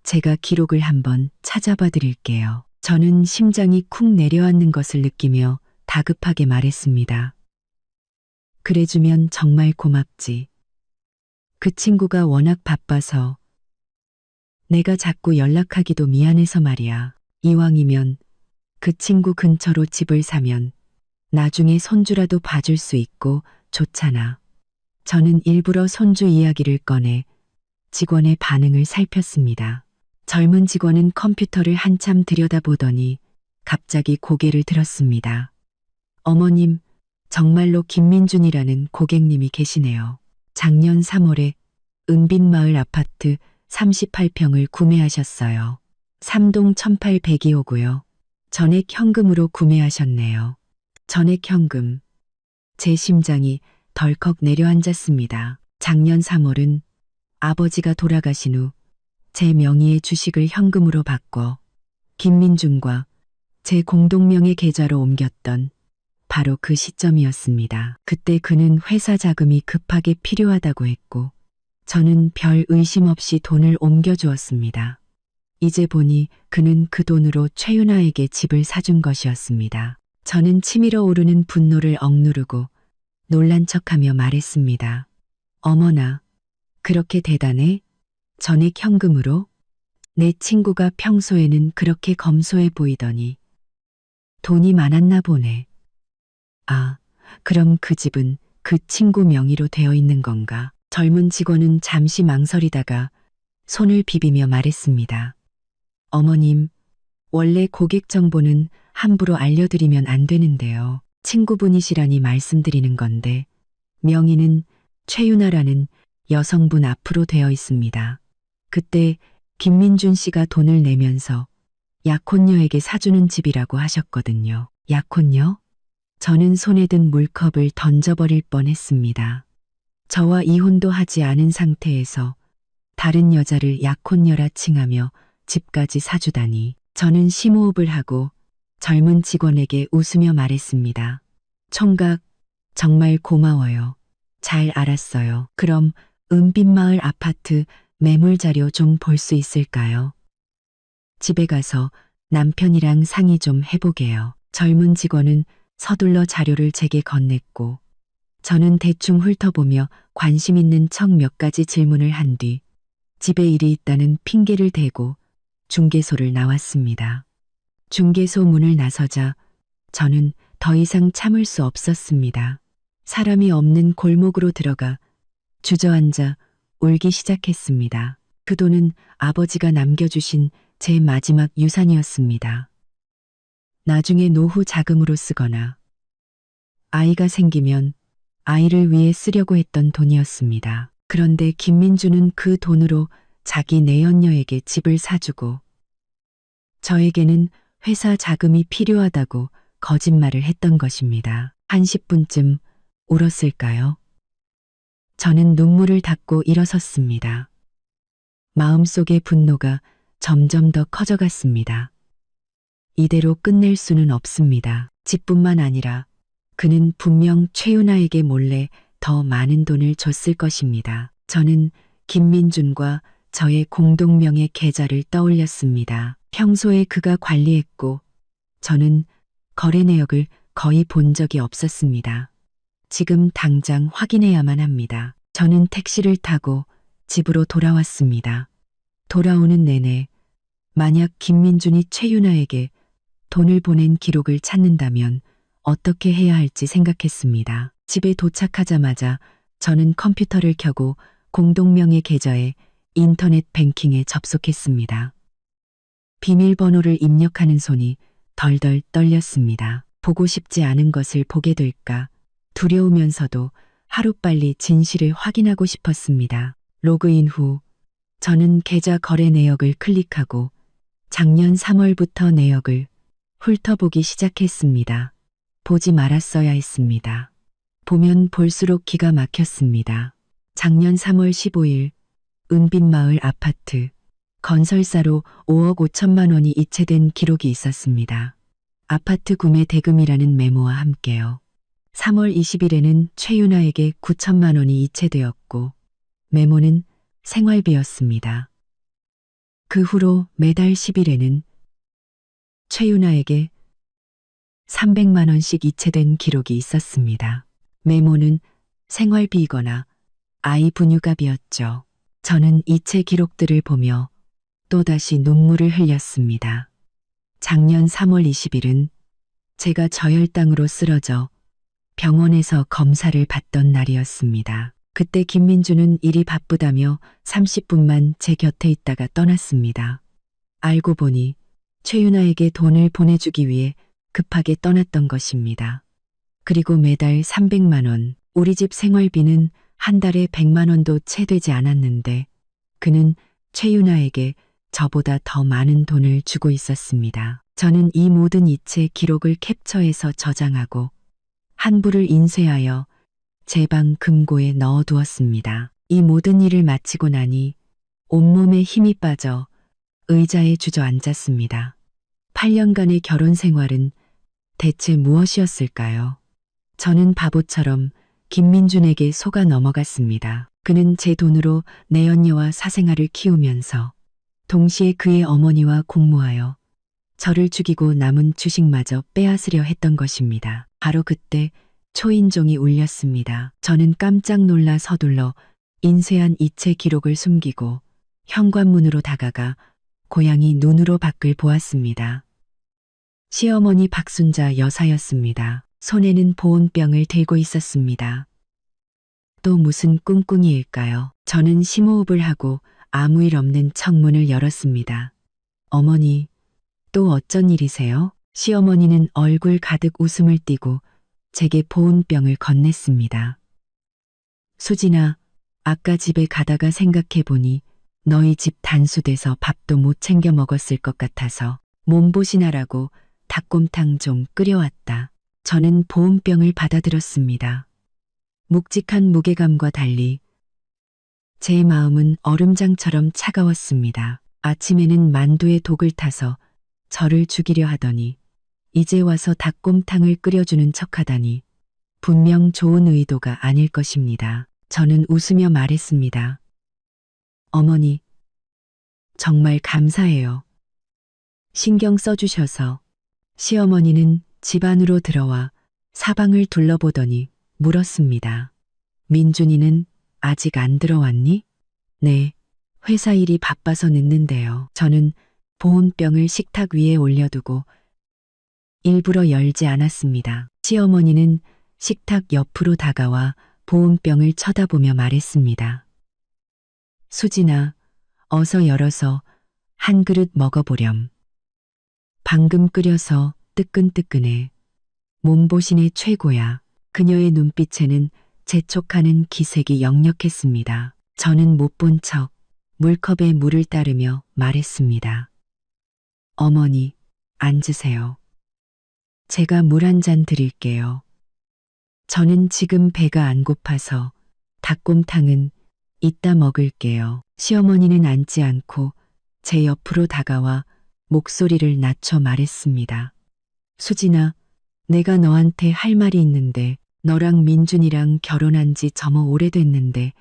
제가 기록을 한번 찾아봐 드릴게요. 저는 심장이 쿵 내려앉는 것을 느끼며 다급하게 말했습니다. 그래주면 정말 고맙지. 그 친구가 워낙 바빠서 내가 자꾸 연락하기도 미안해서 말이야. 이왕이면 그 친구 근처로 집을 사면 나중에 손주라도 봐줄 수 있고 좋잖아. 저는 일부러 손주 이야기를 꺼내 직원의 반응을 살폈습니다. 젊은 직원은 컴퓨터를 한참 들여다보더니 갑자기 고개를 들었습니다. 어머님, 정말로 김민준이라는 고객님이 계시네요. 작년 3월에 은빛마을 아파트 38평을 구매하셨어요. 3동 18102호고요. 전액 현금으로 구매하셨네요. 전액 현금. 제 심장이 덜컥 내려앉았습니다. 작년 3월은 아버지가 돌아가신 후 제 명의의 주식을 현금으로 바꿔 김민준과 제 공동명의 계좌로 옮겼던 바로 그 시점이었습니다. 그때 그는 회사 자금이 급하게 필요하다고 했고 저는 별 의심 없이 돈을 옮겨주었습니다. 이제 보니 그는 그 돈으로 최윤아에게 집을 사준 것이었습니다. 저는 치밀어 오르는 분노를 억누르고 놀란 척하며 말했습니다. 어머나, 그렇게 대단해? 전액 현금으로? 내 친구가 평소에는 그렇게 검소해 보이더니 돈이 많았나 보네. 아, 그럼 그 집은 그 친구 명의로 되어 있는 건가? 젊은 직원은 잠시 망설이다가 손을 비비며 말했습니다. 어머님, 원래 고객 정보는 함부로 알려드리면 안 되는데요. 친구분이시라니 말씀드리는 건데 명의는 최윤아라는 여성분 앞으로 되어 있습니다. 그때 김민준 씨가 돈을 내면서 약혼녀에게 사주는 집이라고 하셨거든요. 약혼녀? 저는 손에 든 물컵을 던져버릴 뻔했습니다. 저와 이혼도 하지 않은 상태에서 다른 여자를 약혼녀라 칭하며 집까지 사주다니. 저는 심호흡을 하고 젊은 직원에게 웃으며 말했습니다. 총각, 정말 고마워요. 잘 알았어요. 그럼 은빛마을 아파트 매물 자료 좀 볼 수 있을까요? 집에 가서 남편이랑 상의 좀 해보게요. 젊은 직원은 서둘러 자료를 제게 건넸고 저는 대충 훑어보며 관심 있는 척 몇 가지 질문을 한 뒤 집에 일이 있다는 핑계를 대고 중개소를 나왔습니다. 중개소 문을 나서자 저는 더 이상 참을 수 없었습니다. 사람이 없는 골목으로 들어가 주저앉아 울기 시작했습니다. 그 돈은 아버지가 남겨주신 제 마지막 유산이었습니다. 나중에 노후 자금으로 쓰거나 아이가 생기면 아이를 위해 쓰려고 했던 돈이었습니다. 그런데 김민주는 그 돈으로 자기 내연녀에게 집을 사주고 저에게는 회사 자금이 필요하다고 거짓말을 했던 것입니다. 한 10분쯤 울었을까요? 저는 눈물을 닦고 일어섰습니다. 마음속의 분노가 점점 더 커져갔습니다. 이대로 끝낼 수는 없습니다. 집뿐만 아니라 그는 분명 최윤아에게 몰래 더 많은 돈을 줬을 것입니다. 저는 김민준과 저의 공동명의 계좌를 떠올렸습니다. 평소에 그가 관리했고 저는 거래 내역을 거의 본 적이 없었습니다. 지금 당장 확인해야만 합니다. 저는 택시를 타고 집으로 돌아왔습니다. 돌아오는 내내 만약 김민준이 최윤아에게 돈을 보낸 기록을 찾는다면 어떻게 해야 할지 생각했습니다. 집에 도착하자마자 저는 컴퓨터를 켜고 공동명의 계좌에 인터넷 뱅킹에 접속했습니다. 비밀번호를 입력하는 손이 덜덜 떨렸습니다. 보고 싶지 않은 것을 보게 될까 두려우면서도 하루빨리 진실을 확인하고 싶었습니다. 로그인 후 저는 계좌 거래 내역을 클릭하고 작년 3월부터 내역을 훑어보기 시작했습니다. 보지 말았어야 했습니다. 보면 볼수록 기가 막혔습니다. 작년 3월 15일 은빛마을 아파트 건설사로 5억 5천만 원이 이체된 기록이 있었습니다. 아파트 구매 대금이라는 메모와 함께요. 3월 20일에는 최윤아에게 9천만 원이 이체되었고 메모는 생활비였습니다. 그 후로 매달 10일에는 최윤아에게 300만 원씩 이체된 기록이 있었습니다. 메모는 생활비이거나 아이 분유값이었죠. 저는 이체 기록들을 보며 또다시 눈물을 흘렸습니다. 작년 3월 20일은 제가 저혈당으로 쓰러져 병원에서 검사를 받던 날이었습니다. 그때 김민주는 일이 바쁘다며 30분만 제 곁에 있다가 떠났습니다. 알고 보니 최윤아에게 돈을 보내주기 위해 급하게 떠났던 것입니다. 그리고 매달 300만 원, 우리 집 생활비는 한 달에 100만 원도 채 되지 않았는데 그는 최윤아에게 저보다 더 많은 돈을 주고 있었습니다. 저는 이 모든 이체 기록을 캡처해서 저장하고 한 부를 인쇄하여 제 방 금고에 넣어두었습니다. 이 모든 일을 마치고 나니 온몸에 힘이 빠져 의자에 주저앉았습니다. 8년간의 결혼 생활은 대체 무엇이었을까요? 저는 바보처럼 김민준에게 속아 넘어갔습니다. 그는 제 돈으로 내연녀와 사생아를 키우면서 동시에 그의 어머니와 공모하여 저를 죽이고 남은 주식마저 빼앗으려 했던 것입니다. 바로 그때 초인종이 울렸습니다. 저는 깜짝 놀라 서둘러 인쇄한 이체 기록을 숨기고 현관문으로 다가가 고양이 눈으로 밖을 보았습니다. 시어머니 박순자 여사였습니다. 손에는 보온병을 들고 있었습니다. 또 무슨 꿍꿍이일까요? 저는 심호흡을 하고 아무 일 없는 창문을 열었습니다. 어머니, 또 어쩐 일이세요? 시어머니는 얼굴 가득 웃음을 띠고 제게 보온병을 건넸습니다. 수진아, 아까 집에 가다가 생각해보니 너희 집 단수돼서 밥도 못 챙겨 먹었을 것 같아서 몸보신하라고 닭곰탕 좀 끓여왔다. 저는 보온병을 받아들였습니다. 묵직한 무게감과 달리 제 마음은 얼음장처럼 차가웠습니다. 아침에는 만두에 독을 타서 저를 죽이려 하더니 이제 와서 닭곰탕을 끓여주는 척하다니 분명 좋은 의도가 아닐 것입니다. 저는 웃으며 말했습니다. 어머니, 정말 감사해요. 신경 써주셔서. 시어머니는 집 안으로 들어와 사방을 둘러보더니 물었습니다. 민준이는 아직 안 들어왔니? 네, 회사 일이 바빠서 늦는데요. 저는 보온병을 식탁 위에 올려두고 일부러 열지 않았습니다. 시어머니는 식탁 옆으로 다가와 보온병을 쳐다보며 말했습니다. 수진아, 어서 열어서 한 그릇 먹어보렴. 방금 끓여서 뜨끈뜨끈해. 몸보신의 최고야. 그녀의 눈빛에는 재촉하는 기색이 역력했습니다. 저는 못 본 척 물컵에 물을 따르며 말했습니다. 어머니, 앉으세요. 제가 물 한 잔 드릴게요. 저는 지금 배가 안 고파서 닭곰탕은 이따 먹을게요. 시어머니는 앉지 않고 제 옆으로 다가와 목소리를 낮춰 말했습니다. 수진아, 내가 너한테 할 말이 있는데 너랑 민준이랑 결혼한 지 저머 오래됐는데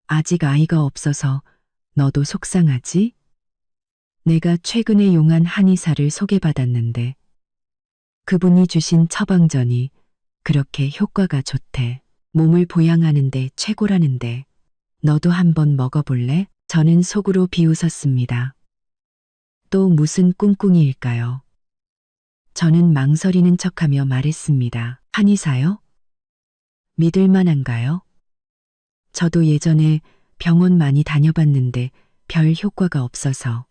아직 아이가 없어서 너도 속상하지? 내가 최근에 용한 한의사를 소개받았는데 그분이 주신 처방전이 그렇게 효과가 좋대. 몸을 보양하는데 최고라는데 너도 한번 먹어볼래? 저는 속으로 비웃었습니다. 또 무슨 꿍꿍이일까요? 저는 망설이는 척하며 말했습니다. 한의사요? 믿을 만한가요? 저도 예전에 병원 많이 다녀봤는데 별 효과가 없어서.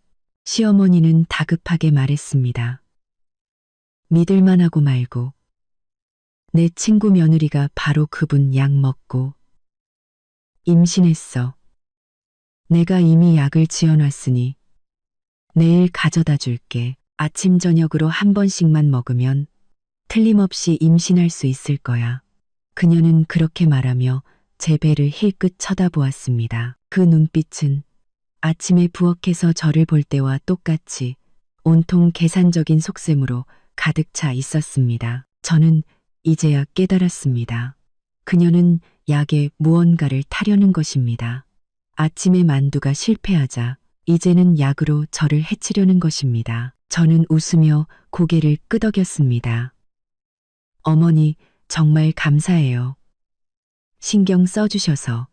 시어머니는 다급하게 말했습니다. 믿을 만하고 말고. 내 친구 며느리가 바로 그분 약 먹고 임신했어. 내가 이미 약을 지어놨으니 내일 가져다 줄게. 아침 저녁으로 한 번씩만 먹으면 틀림없이 임신할 수 있을 거야. 그녀는 그렇게 말하며 제 배를 힐끗 쳐다보았습니다. 그 눈빛은 아침에 부엌에서 저를 볼 때와 똑같이 온통 계산적인 속셈으로 가득 차 있었습니다. 저는 이제야 깨달았습니다. 그녀는 약에 무언가를 타려는 것입니다. 아침에 만두가 실패하자 이제는 약으로 저를 해치려는 것입니다. 저는 웃으며 고개를 끄덕였습니다. 어머니, 정말 감사해요. 신경 써주셔서.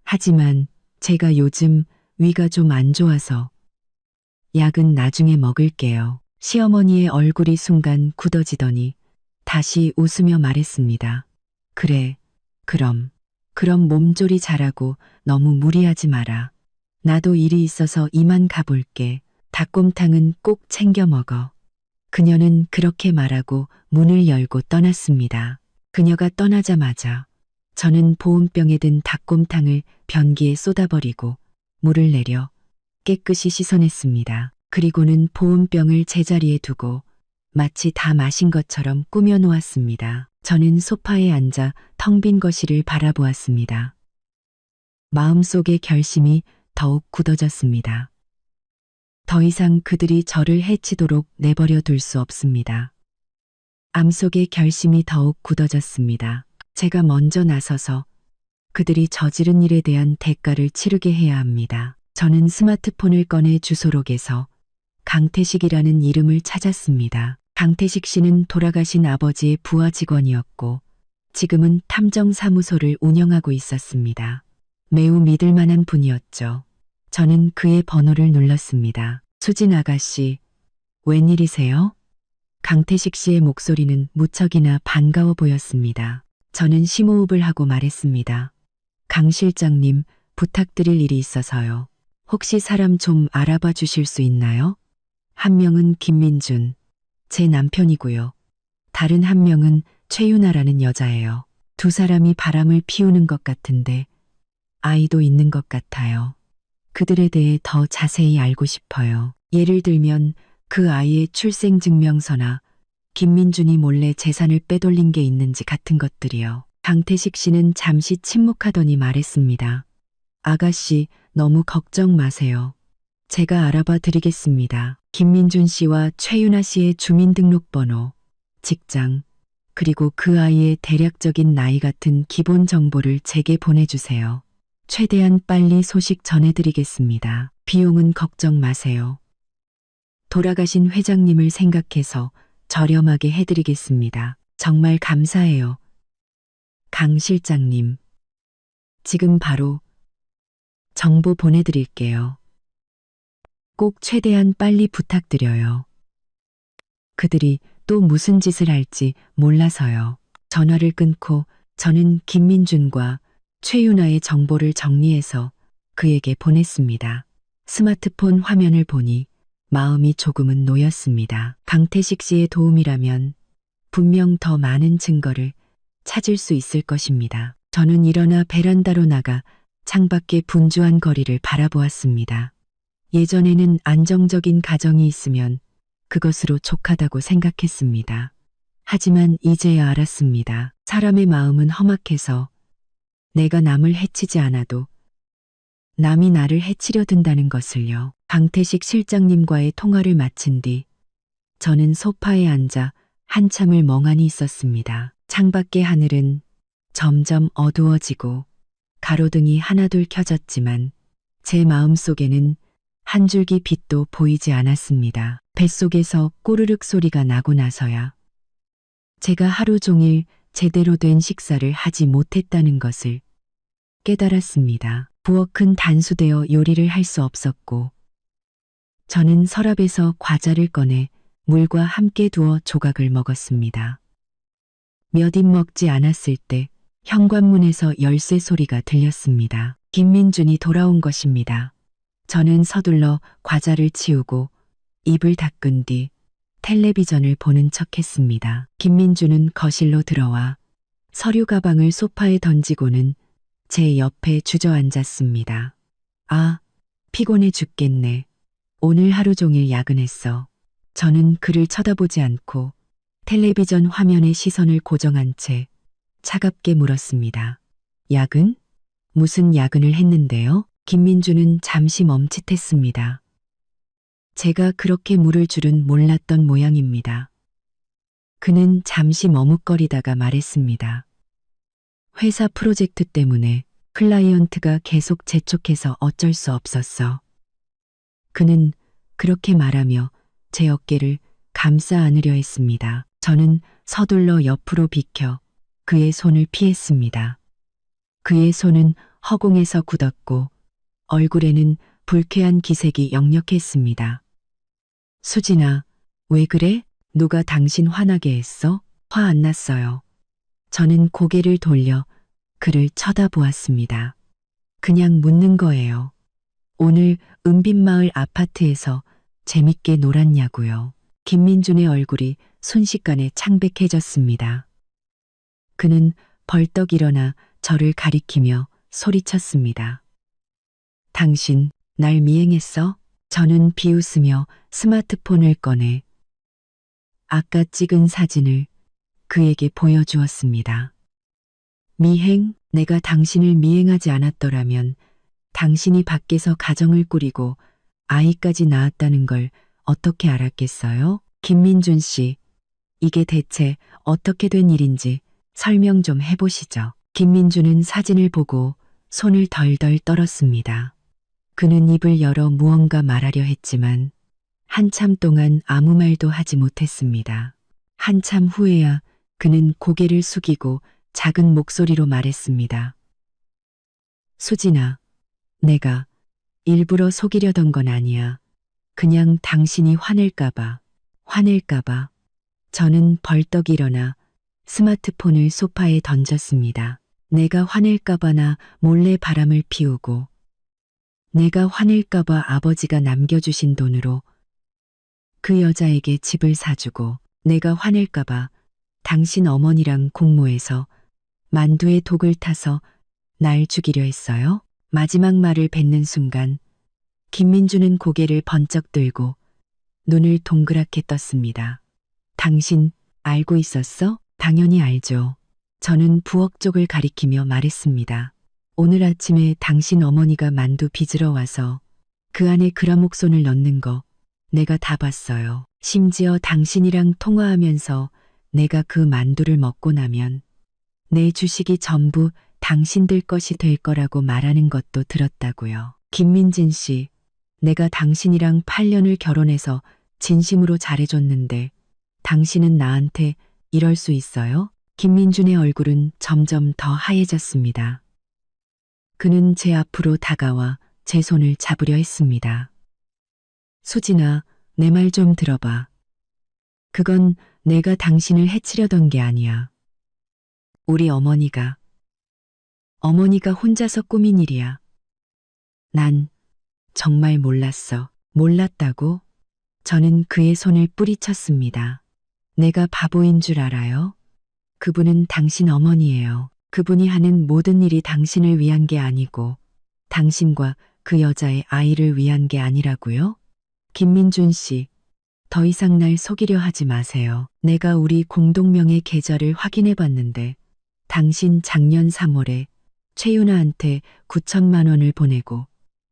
하지만 제가 요즘 위가 좀 안 좋아서 약은 나중에 먹을게요. 시어머니의 얼굴이 순간 굳어지더니 다시 웃으며 말했습니다. 그래, 그럼 몸조리 잘하고 너무 무리하지 마라. 나도 일이 있어서 이만 가볼게. 닭곰탕은 꼭 챙겨 먹어. 그녀는 그렇게 말하고 문을 열고 떠났습니다. 그녀가 떠나자마자 저는 보온병에 든 닭곰탕을 변기에 쏟아버리고 물을 내려 깨끗이 씻어냈습니다. 그리고는 보온병을 제자리에 두고 마치 다 마신 것처럼 꾸며 놓았습니다. 저는 소파에 앉아 텅 빈 거실을 바라보았습니다. 마음속의 결심이 더욱 굳어졌습니다. 더 이상 그들이 저를 해치도록 내버려 둘 수 없습니다. 암속의 결심이 더욱 굳어졌습니다. 제가 먼저 나서서 그들이 저지른 일에 대한 대가를 치르게 해야 합니다. 저는 스마트폰을 꺼내 주소록에서 강태식이라는 이름을 찾았습니다. 강태식 씨는 돌아가신 아버지의 부하 직원이었고 지금은 탐정사무소를 운영하고 있었습니다. 매우 믿을 만한 분이었죠. 저는 그의 번호를 눌렀습니다. 수진 아가씨, 웬일이세요? 강태식 씨의 목소리는 무척이나 반가워 보였습니다. 저는 심호흡을 하고 말했습니다. 강 실장님, 부탁드릴 일이 있어서요. 혹시 사람 좀 알아봐 주실 수 있나요? 한 명은 김민준, 제 남편이고요. 다른 한 명은 최유나라는 여자예요. 두 사람이 바람을 피우는 것 같은데 아이도 있는 것 같아요. 그들에 대해 더 자세히 알고 싶어요. 예를 들면 그 아이의 출생증명서나 김민준이 몰래 재산을 빼돌린 게 있는지 같은 것들이요. 강태식 씨는 잠시 침묵하더니 말했습니다. 아가씨, 너무 걱정 마세요. 제가 알아봐 드리겠습니다. 김민준 씨와 최유나 씨의 주민등록번호, 직장, 그리고 그 아이의 대략적인 나이 같은 기본 정보를 제게 보내주세요. 최대한 빨리 소식 전해드리겠습니다. 비용은 걱정 마세요. 돌아가신 회장님을 생각해서 저렴하게 해드리겠습니다. 정말 감사해요. 강 실장님. 지금 바로 정보 보내드릴게요. 꼭 최대한 빨리 부탁드려요. 그들이 또 무슨 짓을 할지 몰라서요. 전화를 끊고 저는 김민준과 최유나의 정보를 정리해서 그에게 보냈습니다. 스마트폰 화면을 보니 마음이 조금은 놓였습니다. 강태식 씨의 도움이라면 분명 더 많은 증거를 찾을 수 있을 것입니다. 저는 일어나 베란다로 나가 창밖의 분주한 거리를 바라보았습니다. 예전에는 안정적인 가정이 있으면 그것으로 족하다고 생각했습니다. 하지만 이제야 알았습니다. 사람의 마음은 험악해서 내가 남을 해치지 않아도 남이 나를 해치려 든다는 것을요. 강태식 실장님과의 통화를 마친 뒤 저는 소파에 앉아 한참을 멍하니 있었습니다. 창밖의 하늘은 점점 어두워지고 가로등이 하나둘 켜졌지만 제 마음속에는 한 줄기 빛도 보이지 않았습니다. 뱃속에서 꼬르륵 소리가 나고 나서야 제가 하루 종일 제대로 된 식사를 하지 못했다는 것을 깨달았습니다. 부엌은 단수되어 요리를 할 수 없었고 저는 서랍에서 과자를 꺼내 물과 함께 두어 조각을 먹었습니다. 몇 입 먹지 않았을 때 현관문에서 열쇠 소리가 들렸습니다. 김민준이 돌아온 것입니다. 저는 서둘러 과자를 치우고 입을 닦은 뒤 텔레비전을 보는 척했습니다. 김민준은 거실로 들어와 서류 가방을 소파에 던지고는 제 옆에 주저앉았습니다. 아, 피곤해 죽겠네. 오늘 하루 종일 야근했어. 저는 그를 쳐다보지 않고 텔레비전 화면에 시선을 고정한 채 차갑게 물었습니다. 야근? 무슨 야근을 했는데요? 김민주는 잠시 멈칫했습니다. 제가 그렇게 물을 줄은 몰랐던 모양입니다. 그는 잠시 머뭇거리다가 말했습니다. 회사 프로젝트 때문에 클라이언트가 계속 재촉해서 어쩔 수 없었어. 그는 그렇게 말하며 제 어깨를 감싸 안으려 했습니다. 저는 서둘러 옆으로 비켜 그의 손을 피했습니다. 그의 손은 허공에서 굳었고 얼굴에는 불쾌한 기색이 역력했습니다. 수진아, 왜 그래? 누가 당신 화나게 했어? 화 안 났어요. 저는 고개를 돌려 그를 쳐다보았습니다. 그냥 묻는 거예요. 오늘 은빛마을 아파트에서 재밌게 놀았냐고요. 김민준의 얼굴이 순식간에 창백해졌습니다. 그는 벌떡 일어나 저를 가리키며 소리쳤습니다. 당신 날 미행했어? 저는 비웃으며 스마트폰을 꺼내 아까 찍은 사진을 그에게 보여주었습니다. 미행? 내가 당신을 미행하지 않았더라면 당신이 밖에서 가정을 꾸리고 아이까지 낳았다는 걸 어떻게 알았겠어요? 김민준 씨, 이게 대체 어떻게 된 일인지 설명 좀 해보시죠. 김민준은 사진을 보고 손을 덜덜 떨었습니다. 그는 입을 열어 무언가 말하려 했지만 한참 동안 아무 말도 하지 못했습니다. 한참 후에야 그는 고개를 숙이고 작은 목소리로 말했습니다. 수진아, 내가 일부러 속이려던 건 아니야. 그냥 당신이 화낼까봐. 저는 벌떡 일어나 스마트폰을 소파에 던졌습니다. 내가 화낼까봐나 몰래 바람을 피우고 내가 화낼까봐 아버지가 남겨주신 돈으로 그 여자에게 집을 사주고 내가 화낼까봐 당신 어머니랑 공모해서 만두에 독을 타서 날 죽이려 했어요. 마지막 말을 뱉는 순간 김민주는 고개를 번쩍 들고 눈을 동그랗게 떴습니다. 당신 알고 있었어? 당연히 알죠. 저는 부엌 쪽을 가리키며 말했습니다. 오늘 아침에 당신 어머니가 만두 빚으러 와서 그 안에 그라목손을 넣는 거 내가 다 봤어요. 심지어 당신이랑 통화하면서 내가 그 만두를 먹고 나면 내 주식이 전부 당신들 것이 될 거라고 말하는 것도 들었다고요. 김민진 씨, 내가 당신이랑 8년을 결혼해서 진심으로 잘해줬는데 당신은 나한테 이럴 수 있어요? 김민준의 얼굴은 점점 더 하얘졌습니다. 그는 제 앞으로 다가와 제 손을 잡으려 했습니다. 수진아, 내 말 좀 들어봐. 그건 내가 당신을 해치려던 게 아니야. 우리 어머니가 혼자서 꾸민 일이야. 난 정말 몰랐어. 몰랐다고? 저는 그의 손을 뿌리쳤습니다. 내가 바보인 줄 알아요? 그분은 당신 어머니예요. 그분이 하는 모든 일이 당신을 위한 게 아니고 당신과 그 여자의 아이를 위한 게 아니라고요? 김민준 씨, 더 이상 날 속이려 하지 마세요. 내가 우리 공동명의 계좌를 확인해 봤는데 당신 작년 3월에 최윤아한테 9천만 원을 보내고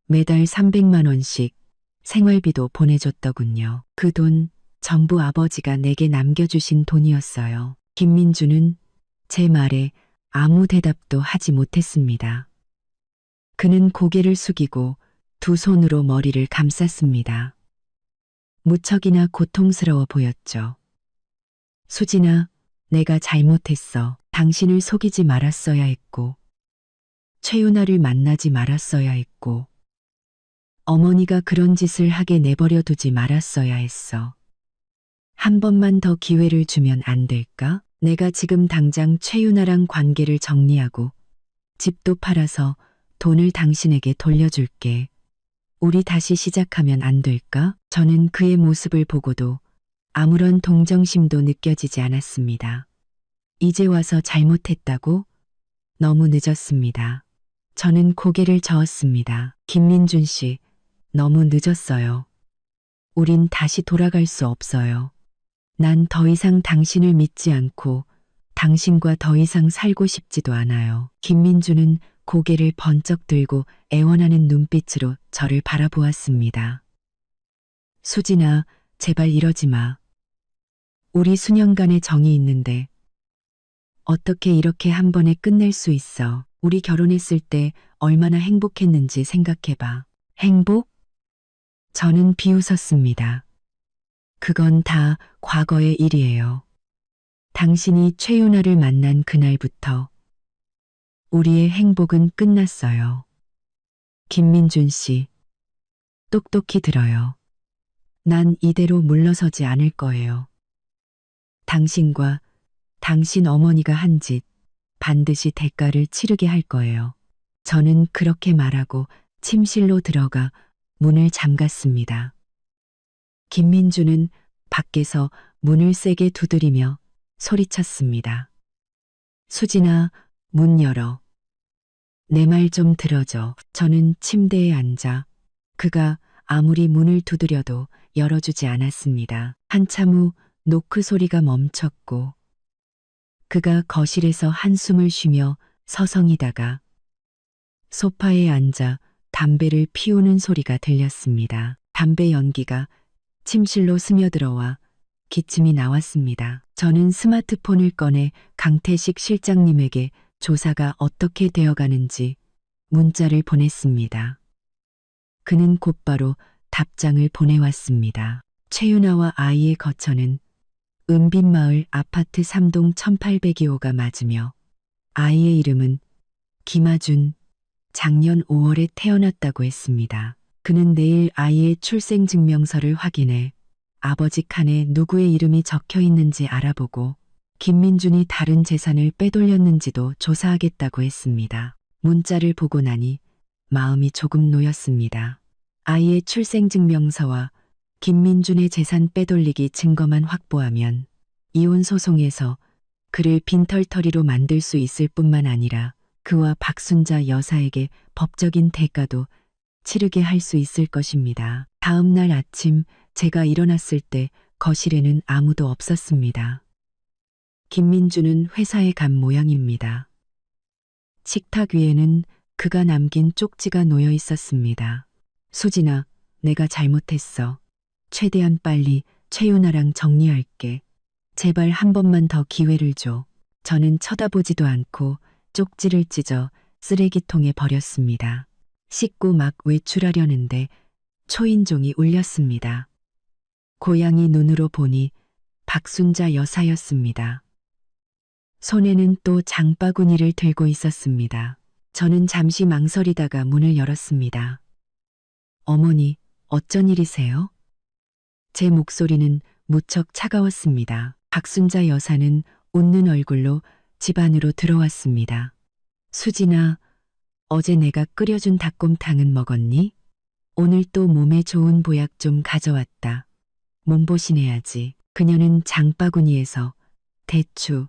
매달 300만 원씩 생활비도 보내줬더군요. 그 돈 전부 아버지가 내게 남겨주신 돈이었어요. 김민주는 제 말에 아무 대답도 하지 못했습니다. 그는 고개를 숙이고 두 손으로 머리를 감쌌습니다. 무척이나 고통스러워 보였죠. 수진아, 내가 잘못했어. 당신을 속이지 말았어야 했고, 최윤아를 만나지 말았어야 했고, 어머니가 그런 짓을 하게 내버려 두지 말았어야 했어. 한 번만 더 기회를 주면 안 될까? 내가 지금 당장 최윤아랑 관계를 정리하고 집도 팔아서 돈을 당신에게 돌려줄게. 우리 다시 시작하면 안 될까? 저는 그의 모습을 보고도 아무런 동정심도 느껴지지 않았습니다. 이제 와서 잘못했다고? 너무 늦었습니다. 저는 고개를 저었습니다. 김민준 씨, 너무 늦었어요. 우린 다시 돌아갈 수 없어요. 난 더 이상 당신을 믿지 않고 당신과 더 이상 살고 싶지도 않아요. 김민주는 고개를 번쩍 들고 애원하는 눈빛으로 저를 바라보았습니다. 수진아, 제발 이러지 마. 우리 수년간의 정이 있는데 어떻게 이렇게 한 번에 끝낼 수 있어. 우리 결혼했을 때 얼마나 행복했는지 생각해봐. 행복? 저는 비웃었습니다. 그건 다 과거의 일이에요. 당신이 최윤아를 만난 그날부터 우리의 행복은 끝났어요. 김민준 씨, 똑똑히 들어요. 난 이대로 물러서지 않을 거예요. 당신과 당신 어머니가 한 짓 반드시 대가를 치르게 할 거예요. 저는 그렇게 말하고 침실로 들어가 문을 잠갔습니다. 김민주는 밖에서 문을 세게 두드리며 소리쳤습니다. 수진아, 문 열어. 내 말 좀 들어줘. 저는 침대에 앉아 그가 아무리 문을 두드려도 열어주지 않았습니다. 한참 후 노크 소리가 멈췄고 그가 거실에서 한숨을 쉬며 서성이다가 소파에 앉아 담배를 피우는 소리가 들렸습니다. 담배 연기가 침실로 스며들어와 기침이 나왔습니다. 저는 스마트폰을 꺼내 강태식 실장님에게 조사가 어떻게 되어가는지 문자를 보냈습니다. 그는 곧바로 답장을 보내왔습니다. 최윤아와 아이의 거처는 은빛마을 아파트 3동 1802호가 맞으며 아이의 이름은 김아준, 작년 5월에 태어났다고 했습니다. 그는 내일 아이의 출생증명서를 확인해 아버지 칸에 누구의 이름이 적혀 있는지 알아보고 김민준이 다른 재산을 빼돌렸는지도 조사하겠다고 했습니다. 문자를 보고 나니 마음이 조금 놓였습니다. 아이의 출생증명서와 김민준의 재산 빼돌리기 증거만 확보하면 이혼 소송에서 그를 빈털터리로 만들 수 있을 뿐만 아니라 그와 박순자 여사에게 법적인 대가도 치르게 할 수 있을 것입니다. 다음 날 아침 제가 일어났을 때 거실에는 아무도 없었습니다. 김민주는 회사에 간 모양입니다. 식탁 위에는 그가 남긴 쪽지가 놓여 있었습니다. 수진아, 내가 잘못했어. 최대한 빨리 최윤아랑 정리할게. 제발 한 번만 더 기회를 줘. 저는 쳐다보지도 않고 쪽지를 찢어 쓰레기통에 버렸습니다. 씻고 막 외출하려는데 초인종이 울렸습니다. 고양이 눈으로 보니 박순자 여사였습니다. 손에는 또 장바구니를 들고 있었습니다. 저는 잠시 망설이다가 문을 열었습니다. 어머니, 어쩐 일이세요? 제 목소리는 무척 차가웠습니다. 박순자 여사는 웃는 얼굴로 집 안으로 들어왔습니다. 수진아, 어제 내가 끓여준 닭곰탕은 먹었니? 오늘 또 몸에 좋은 보약 좀 가져왔다. 몸보신해야지. 그녀는 장바구니에서 대추,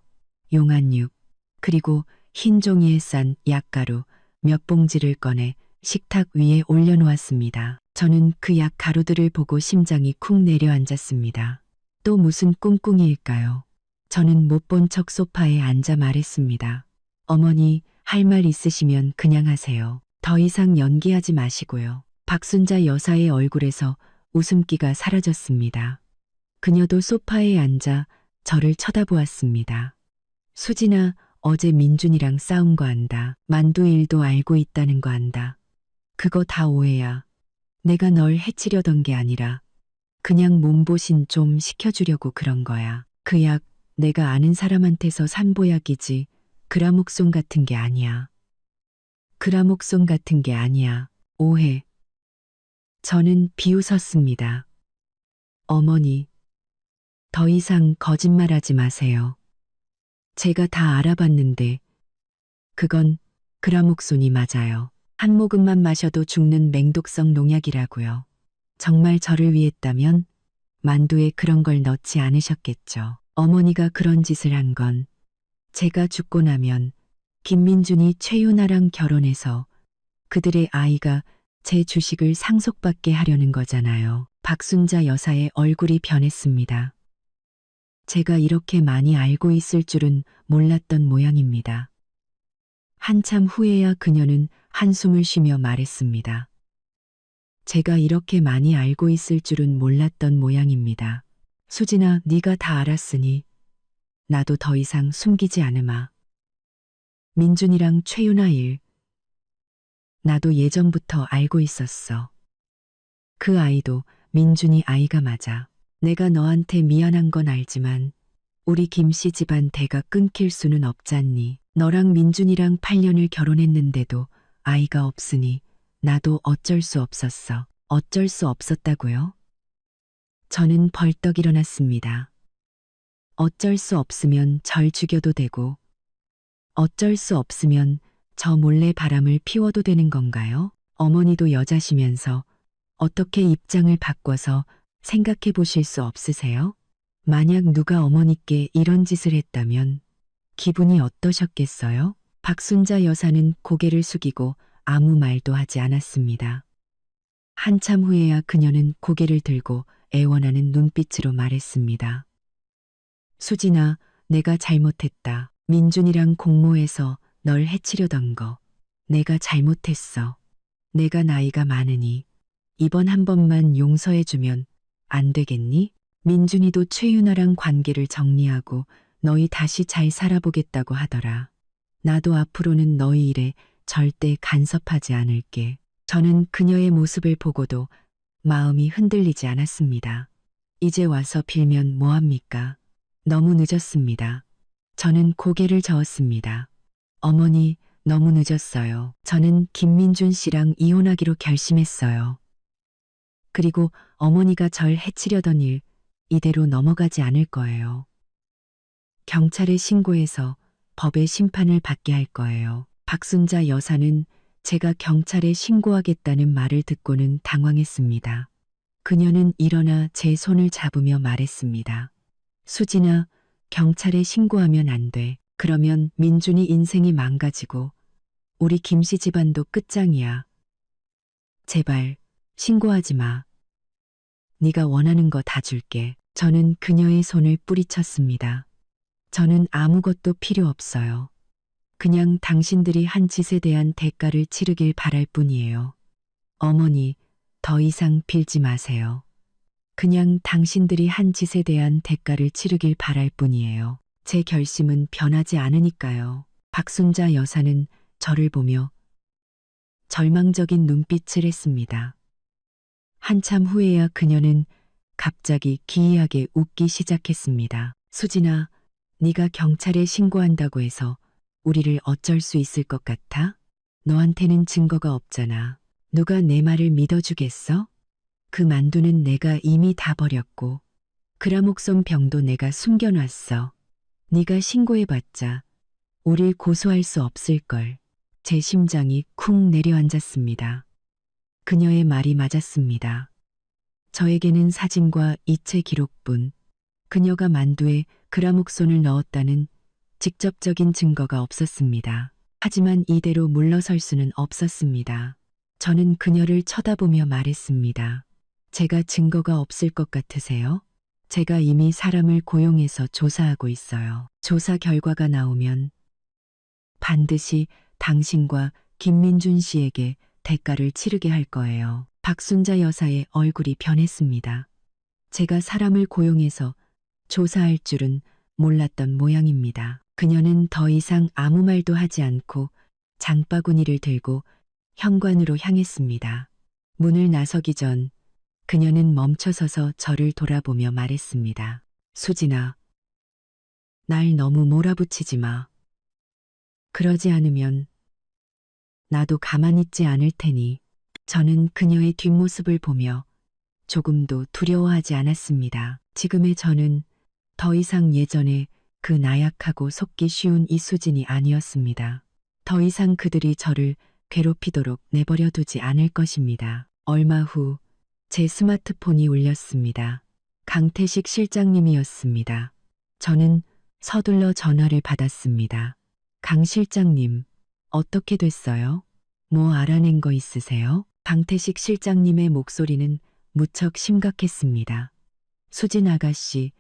용안육, 그리고 흰 종이에 싼 약가루 몇 봉지를 꺼내 식탁 위에 올려놓았습니다. 저는 그 약 가루들을 보고 심장이 쿵 내려앉았습니다. 또 무슨 꿍꿍이일까요? 저는 못 본 척 소파에 앉아 말했습니다. 어머니, 할 말 있으시면 그냥 하세요. 더 이상 연기하지 마시고요. 박순자 여사의 얼굴에서 웃음기가 사라졌습니다. 그녀도 소파에 앉아 저를 쳐다보았습니다. 수진아, 어제 민준이랑 싸운 거 안다. 만두 일도 알고 있다는 거 안다. 그거 다 오해야. 내가 널 해치려던 게 아니라 그냥 몸보신 좀 시켜주려고 그런 거야. 그 약 내가 아는 사람한테서 산 보약이지 그라목손 같은 게 아니야. 그라목손 같은 게 아니야. 오해. 저는 비웃었습니다. 어머니, 더 이상 거짓말하지 마세요. 제가 다 알아봤는데 그건 그라목손이 맞아요. 한 모금만 마셔도 죽는 맹독성 농약이라고요. 정말 저를 위했다면 만두에 그런 걸 넣지 않으셨겠죠. 어머니가 그런 짓을 한 건 제가 죽고 나면 김민준이 최윤아랑 결혼해서 그들의 아이가 제 주식을 상속받게 하려는 거잖아요. 박순자 여사의 얼굴이 변했습니다. 제가 이렇게 많이 알고 있을 줄은 몰랐던 모양입니다. 한참 후에야 그녀는 한숨을 쉬며 말했습니다. 제가 이렇게 많이 알고 있을 줄은 몰랐던 모양입니다. 수진아, 네가 다 알았으니 나도 더 이상 숨기지 않으마. 민준이랑 최윤아 일, 나도 예전부터 알고 있었어. 그 아이도 민준이 아이가 맞아. 내가 너한테 미안한 건 알지만 우리 김씨 집안 대가 끊길 수는 없잖니. 너랑 민준이랑 8년을 결혼했는데도 아이가 없으니 나도 어쩔 수 없었어. 어쩔 수 없었다고요? 저는 벌떡 일어났습니다. 어쩔 수 없으면 절 죽여도 되고 어쩔 수 없으면 저 몰래 바람을 피워도 되는 건가요? 어머니도 여자시면서 어떻게 입장을 바꿔서 생각해 보실 수 없으세요? 만약 누가 어머니께 이런 짓을 했다면 기분이 어떠셨겠어요? 박순자 여사는 고개를 숙이고 아무 말도 하지 않았습니다. 한참 후에야 그녀는 고개를 들고 애원하는 눈빛으로 말했습니다. 수진아, 내가 잘못했다. 민준이랑 공모해서 널 해치려던 거. 내가 잘못했어. 내가 나이가 많으니 이번 한 번만 용서해주면 안 되겠니? 민준이도 최윤아랑 관계를 정리하고 너희 다시 잘 살아보겠다고 하더라. 나도 앞으로는 너희 일에 절대 간섭하지 않을게. 저는 그녀의 모습을 보고도 마음이 흔들리지 않았습니다. 이제 와서 빌면 뭐합니까? 너무 늦었습니다. 저는 고개를 저었습니다. 어머니, 너무 늦었어요. 저는 김민준 씨랑 이혼하기로 결심했어요. 그리고 어머니가 절 해치려던 일 이대로 넘어가지 않을 거예요. 경찰에 신고해서 법의 심판을 받게 할 거예요. 박순자 여사는 제가 경찰에 신고하겠다는 말을 듣고는 당황했습니다. 그녀는 일어나 제 손을 잡으며 말했습니다. 수진아, 경찰에 신고하면 안 돼. 그러면 민준이 인생이 망가지고 우리 김씨 집안도 끝장이야. 제발 신고하지 마. 네가 원하는 거 다 줄게. 저는 그녀의 손을 뿌리쳤습니다. 저는 아무것도 필요 없어요. 그냥 당신들이 한 짓에 대한 대가를 치르길 바랄 뿐이에요. 어머니, 더 이상 빌지 마세요. 그냥 당신들이 한 짓에 대한 대가를 치르길 바랄 뿐이에요. 제 결심은 변하지 않으니까요. 박순자 여사는 저를 보며 절망적인 눈빛을 했습니다. 한참 후에야 그녀는 갑자기 기이하게 웃기 시작했습니다. 수진아, 네가 경찰에 신고한다고 해서 우리를 어쩔 수 있을 것 같아? 너한테는 증거가 없잖아. 누가 내 말을 믿어주겠어? 그 만두는 내가 이미 다 버렸고 그라목손 병도 내가 숨겨놨어. 네가 신고해봤자 우릴 고소할 수 없을걸. 제 심장이 쿵 내려앉았습니다. 그녀의 말이 맞았습니다. 저에게는 사진과 이체 기록뿐 그녀가 만두에 그라목손을 넣었다는 직접적인 증거가 없었습니다. 하지만 이대로 물러설 수는 없었습니다. 저는 그녀를 쳐다보며 말했습니다. 제가 증거가 없을 것 같으세요? 제가 이미 사람을 고용해서 조사하고 있어요. 조사 결과가 나오면 반드시 당신과 김민준 씨에게 대가를 치르게 할 거예요. 박순자 여사의 얼굴이 변했습니다. 제가 사람을 고용해서 조사할 줄은 몰랐던 모양입니다. 그녀는 더 이상 아무 말도 하지 않고 장바구니를 들고 현관으로 향했습니다. 문을 나서기 전 그녀는 멈춰서서 저를 돌아보며 말했습니다. 수진아, 날 너무 몰아붙이지 마. 그러지 않으면 나도 가만히 있지 않을 테니. 저는 그녀의 뒷모습을 보며 조금도 두려워하지 않았습니다. 지금의 저는 더 이상 예전에 그 나약하고 속기 쉬운 이수진이 아니었습니다. 더 이상 그들이 저를 괴롭히도록 내버려 두지 않을 것입니다. 얼마 후 제 스마트폰이 울렸습니다. 강태식 실장님이었습니다. 저는 서둘러 전화를 받았습니다. 강 실장님, 어떻게 됐어요? 뭐 알아낸 거 있으세요? 강태식 실장님의 목소리는 무척 심각했습니다. 수진 아가씨,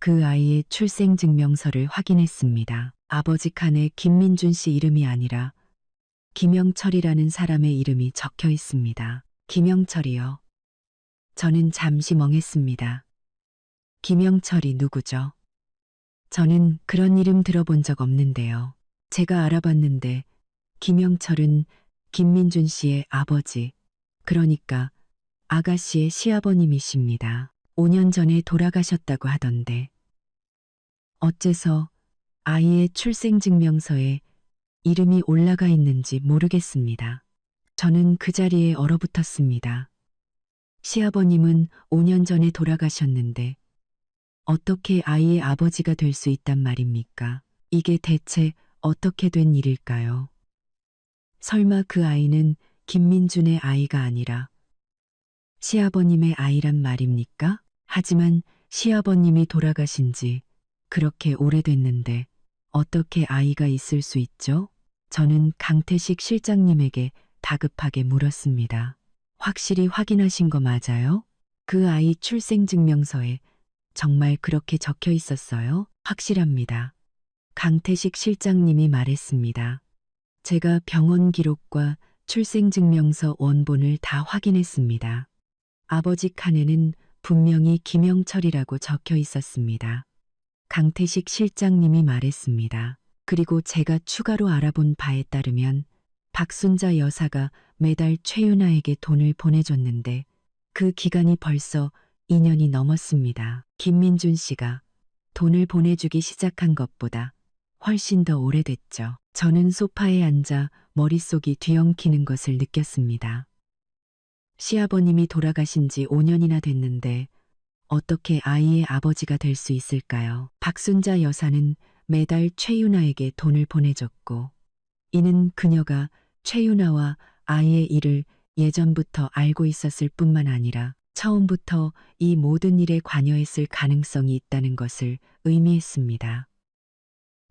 그 아이의 출생증명서를 확인했습니다. 아버지 칸에 김민준 씨 이름이 아니라 김영철이라는 사람의 이름이 적혀 있습니다. 김영철이요. 저는 잠시 멍했습니다. 김영철이 누구죠? 저는 그런 이름 들어본 적 없는데요. 제가 알아봤는데 김영철은 김민준 씨의 아버지, 그러니까 아가씨의 시아버님이십니다. 5년 전에 돌아가셨다고 하던데 어째서 아이의 출생증명서에 이름이 올라가 있는지 모르겠습니다. 저는 그 자리에 얼어붙었습니다. 시아버님은 5년 전에 돌아가셨는데 어떻게 아이의 아버지가 될 수 있단 말입니까? 이게 대체 어떻게 된 일일까요? 설마 그 아이는 김민준의 아이가 아니라 시아버님의 아이란 말입니까? 하지만 시아버님이 돌아가신 지 그렇게 오래됐는데 어떻게 아이가 있을 수 있죠? 저는 강태식 실장님에게 다급하게 물었습니다. 확실히 확인하신 거 맞아요? 그 아이 출생증명서에 정말 그렇게 적혀 있었어요? 확실합니다. 강태식 실장님이 말했습니다. 제가 병원 기록과 출생증명서 원본을 다 확인했습니다. 아버지 칸에는 분명히 김영철이라고 적혀 있었습니다. 강태식 실장님이 말했습니다. 그리고 제가 추가로 알아본 바에 따르면 박순자 여사가 매달 최윤아에게 돈을 보내줬는데 그 기간이 벌써 2년이 넘었습니다. 김민준 씨가 돈을 보내주기 시작한 것보다 훨씬 더 오래됐죠. 저는 소파에 앉아 머릿속이 뒤엉키는 것을 느꼈습니다. 시아버님이 돌아가신 지 5년이나 됐는데 어떻게 아이의 아버지가 될 수 있을까요? 박순자 여사는 매달 최윤아에게 돈을 보내줬고 이는 그녀가 최윤아와 아이의 일을 예전부터 알고 있었을 뿐만 아니라 처음부터 이 모든 일에 관여했을 가능성이 있다는 것을 의미했습니다.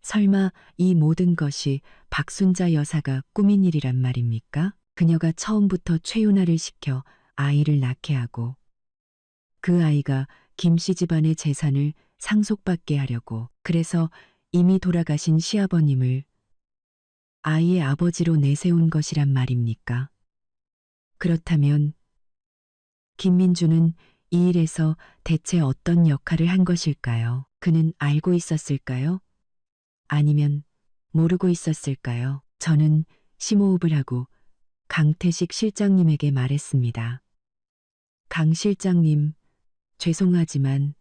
설마 이 모든 것이 박순자 여사가 꾸민 일이란 말입니까? 그녀가 처음부터 최윤아를 시켜 아이를 낳게 하고 그 아이가 김씨 집안의 재산을 상속받게 하려고 그래서 이미 돌아가신 시아버님을 아이의 아버지로 내세운 것이란 말입니까? 그렇다면 김민주는 이 일에서 대체 어떤 역할을 한 것일까요? 그는 알고 있었을까요? 아니면 모르고 있었을까요? 저는 심호흡을 하고 강태식 실장님에게 말했습니다. 강 실장님, 죄송하지만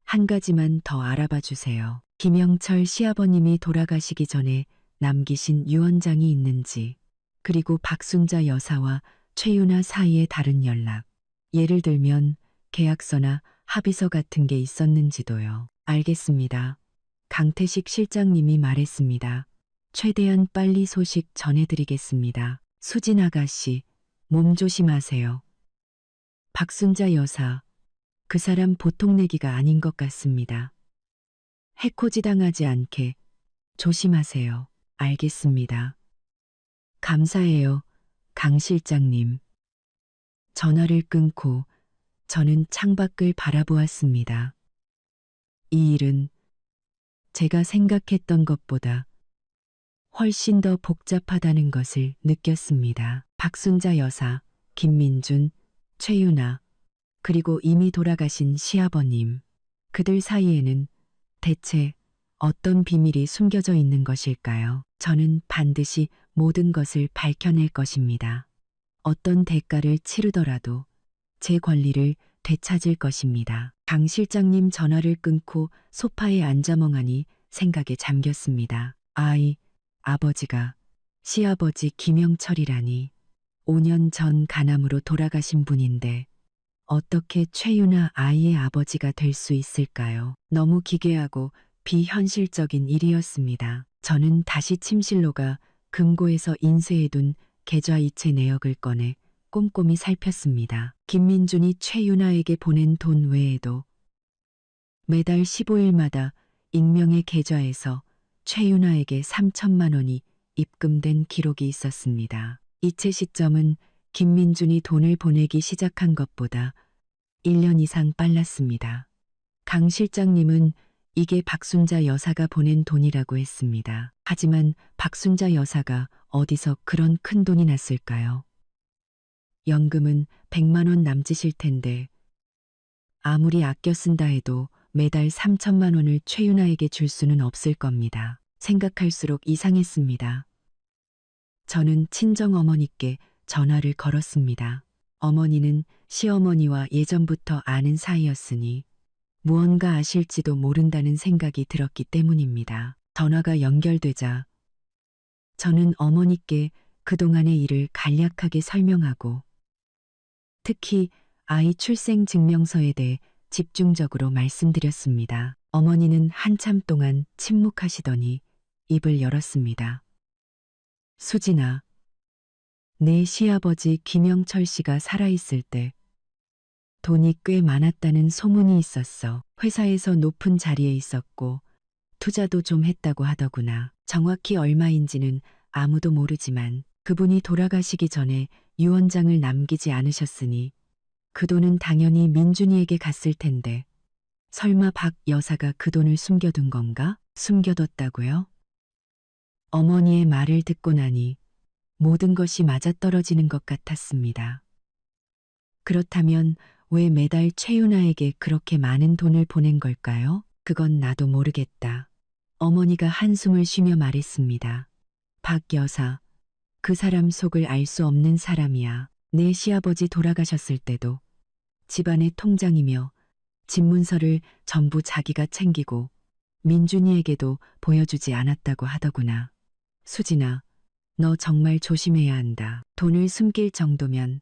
한 가지만 더 알아봐 주세요. 김영철 시아버님이 돌아가시기 전에 남기신 유언장이 있는지, 그리고 박순자 여사와 최윤아 사이의 다른 연락, 예를 들면 계약서나 합의서 같은 게 있었는지도요. 알겠습니다. 강태식 실장님이 말했습니다. 최대한 빨리 소식 전해드리겠습니다. 수진 아가씨, 몸 조심하세요. 박순자 여사, 그 사람 보통 내기가 아닌 것 같습니다. 해코지 당하지 않게 조심하세요. 알겠습니다. 감사해요, 강 실장님. 전화를 끊고 저는 창밖을 바라보았습니다. 이 일은 제가 생각했던 것보다 훨씬 더 복잡하다는 것을 느꼈습니다. 박순자 여사, 김민준, 최윤아, 그리고 이미 돌아가신 시아버님, 그들 사이에는 대체 어떤 비밀이 숨겨져 있는 것일까요? 저는 반드시 모든 것을 밝혀낼 것입니다. 어떤 대가를 치르더라도 제 권리를 되찾을 것입니다. 강 실장님 전화를 끊고 소파에 앉아 멍하니 생각에 잠겼습니다. 아버지가 시아버지 김영철이라니 5년 전 간암으로 돌아가신 분인데 어떻게 최윤아 아이의 아버지가 될 수 있을까요? 너무 기괴하고 비현실적인 일이었습니다. 저는 다시 침실로 가 금고에서 인쇄해둔 계좌이체 내역을 꺼내 꼼꼼히 살폈습니다. 김민준이 최윤아에게 보낸 돈 외에도 매달 15일마다 익명의 계좌에서 최윤아에게 3천만 원이 입금된 기록이 있었습니다. 이체 시점은 김민준이 돈을 보내기 시작한 것보다 1년 이상 빨랐습니다. 강 실장님은 이게 박순자 여사가 보낸 돈이라고 했습니다. 하지만 박순자 여사가 어디서 그런 큰 돈이 났을까요? 연금은 100만 원 남짓일 텐데 아무리 아껴 쓴다 해도 매달 3천만 원을 최윤아에게 줄 수는 없을 겁니다. 생각할수록 이상했습니다. 저는 친정어머니께 전화를 걸었습니다. 어머니는 시어머니와 예전부터 아는 사이였으니 무언가 아실지도 모른다는 생각이 들었기 때문입니다. 전화가 연결되자 저는 어머니께 그동안의 일을 간략하게 설명하고 특히 아이 출생 증명서에 대해 집중적으로 말씀드렸습니다. 어머니는 한참 동안 침묵하시더니 입을 열었습니다. 수진아, 내 시아버지 김영철 씨가 살아있을 때 돈이 꽤 많았다는 소문이 있었어. 회사에서 높은 자리에 있었고 투자도 좀 했다고 하더구나. 정확히 얼마인지는 아무도 모르지만 그분이 돌아가시기 전에 유언장을 남기지 않으셨으니 그 돈은 당연히 민준이에게 갔을 텐데 설마 박 여사가 그 돈을 숨겨둔 건가? 숨겨뒀다고요? 어머니의 말을 듣고 나니 모든 것이 맞아떨어지는 것 같았습니다. 그렇다면 왜 매달 최윤아에게 그렇게 많은 돈을 보낸 걸까요? 그건 나도 모르겠다. 어머니가 한숨을 쉬며 말했습니다. 박 여사, 그 사람 속을 알 수 없는 사람이야. 내 시아버지 돌아가셨을 때도 집안의 통장이며 집문서를 전부 자기가 챙기고 민준이에게도 보여주지 않았다고 하더구나. 수진아, 너 정말 조심해야 한다. 돈을 숨길 정도면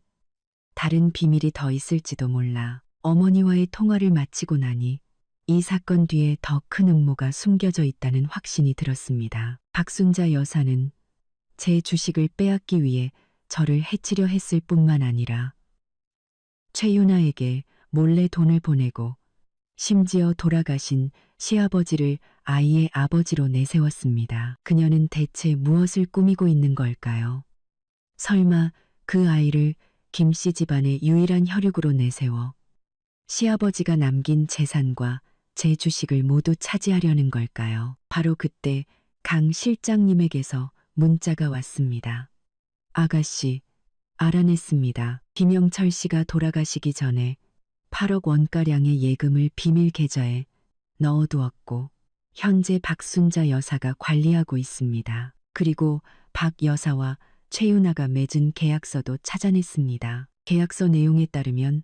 다른 비밀이 더 있을지도 몰라. 어머니와의 통화를 마치고 나니 이 사건 뒤에 더 큰 음모가 숨겨져 있다는 확신이 들었습니다. 박순자 여사는 제 주식을 빼앗기 위해 저를 해치려 했을 뿐만 아니라 최윤아에게 몰래 돈을 보내고 심지어 돌아가신 시아버지를 아이의 아버지로 내세웠습니다. 그녀는 대체 무엇을 꾸미고 있는 걸까요? 설마 그 아이를 김 씨 집안의 유일한 혈육으로 내세워 시아버지가 남긴 재산과 제 주식을 모두 차지하려는 걸까요? 바로 그때 강 실장님에게서 문자가 왔습니다. 아가씨, 알아냈습니다. 김영철 씨가 돌아가시기 전에 8억 원가량의 예금을 비밀 계좌에 넣어두었고 현재 박순자 여사가 관리하고 있습니다. 그리고 박 여사와 최윤아가 맺은 계약서도 찾아냈습니다. 계약서 내용에 따르면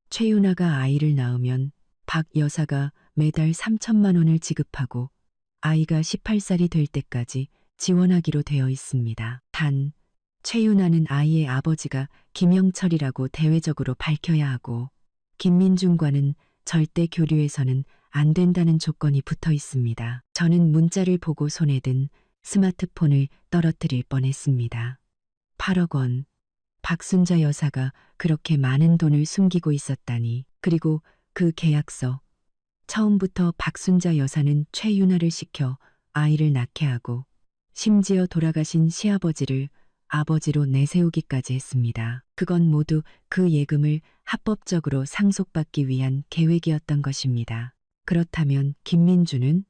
최윤아가 아이를 낳으면 박 여사가 매달 3천만 원을 지급하고 아이가 18살이 될 때까지 지원하기로 되어 있습니다. 단, 최윤아는 아이의 아버지가 김영철이라고 대외적으로 밝혀야 하고 김민준과는 절대 교류해서는 안 된다는 조건이 붙어 있습니다. 저는 문자를 보고 손에 든 스마트폰을 떨어뜨릴 뻔했습니다. 8억 원. 박순자 여사가 그렇게 많은 돈을 숨기고 있었다니. 그리고 그 계약서. 처음부터 박순자 여사는 최윤아를 시켜 아이를 낳게 하고 심지어 돌아가신 시아버지를 아버지로 내세우기까지 했습니다. 그건 모두 그 예금을 합법적으로 상속받기 위한 계획이었던 것입니다. 그렇다면 김민주는?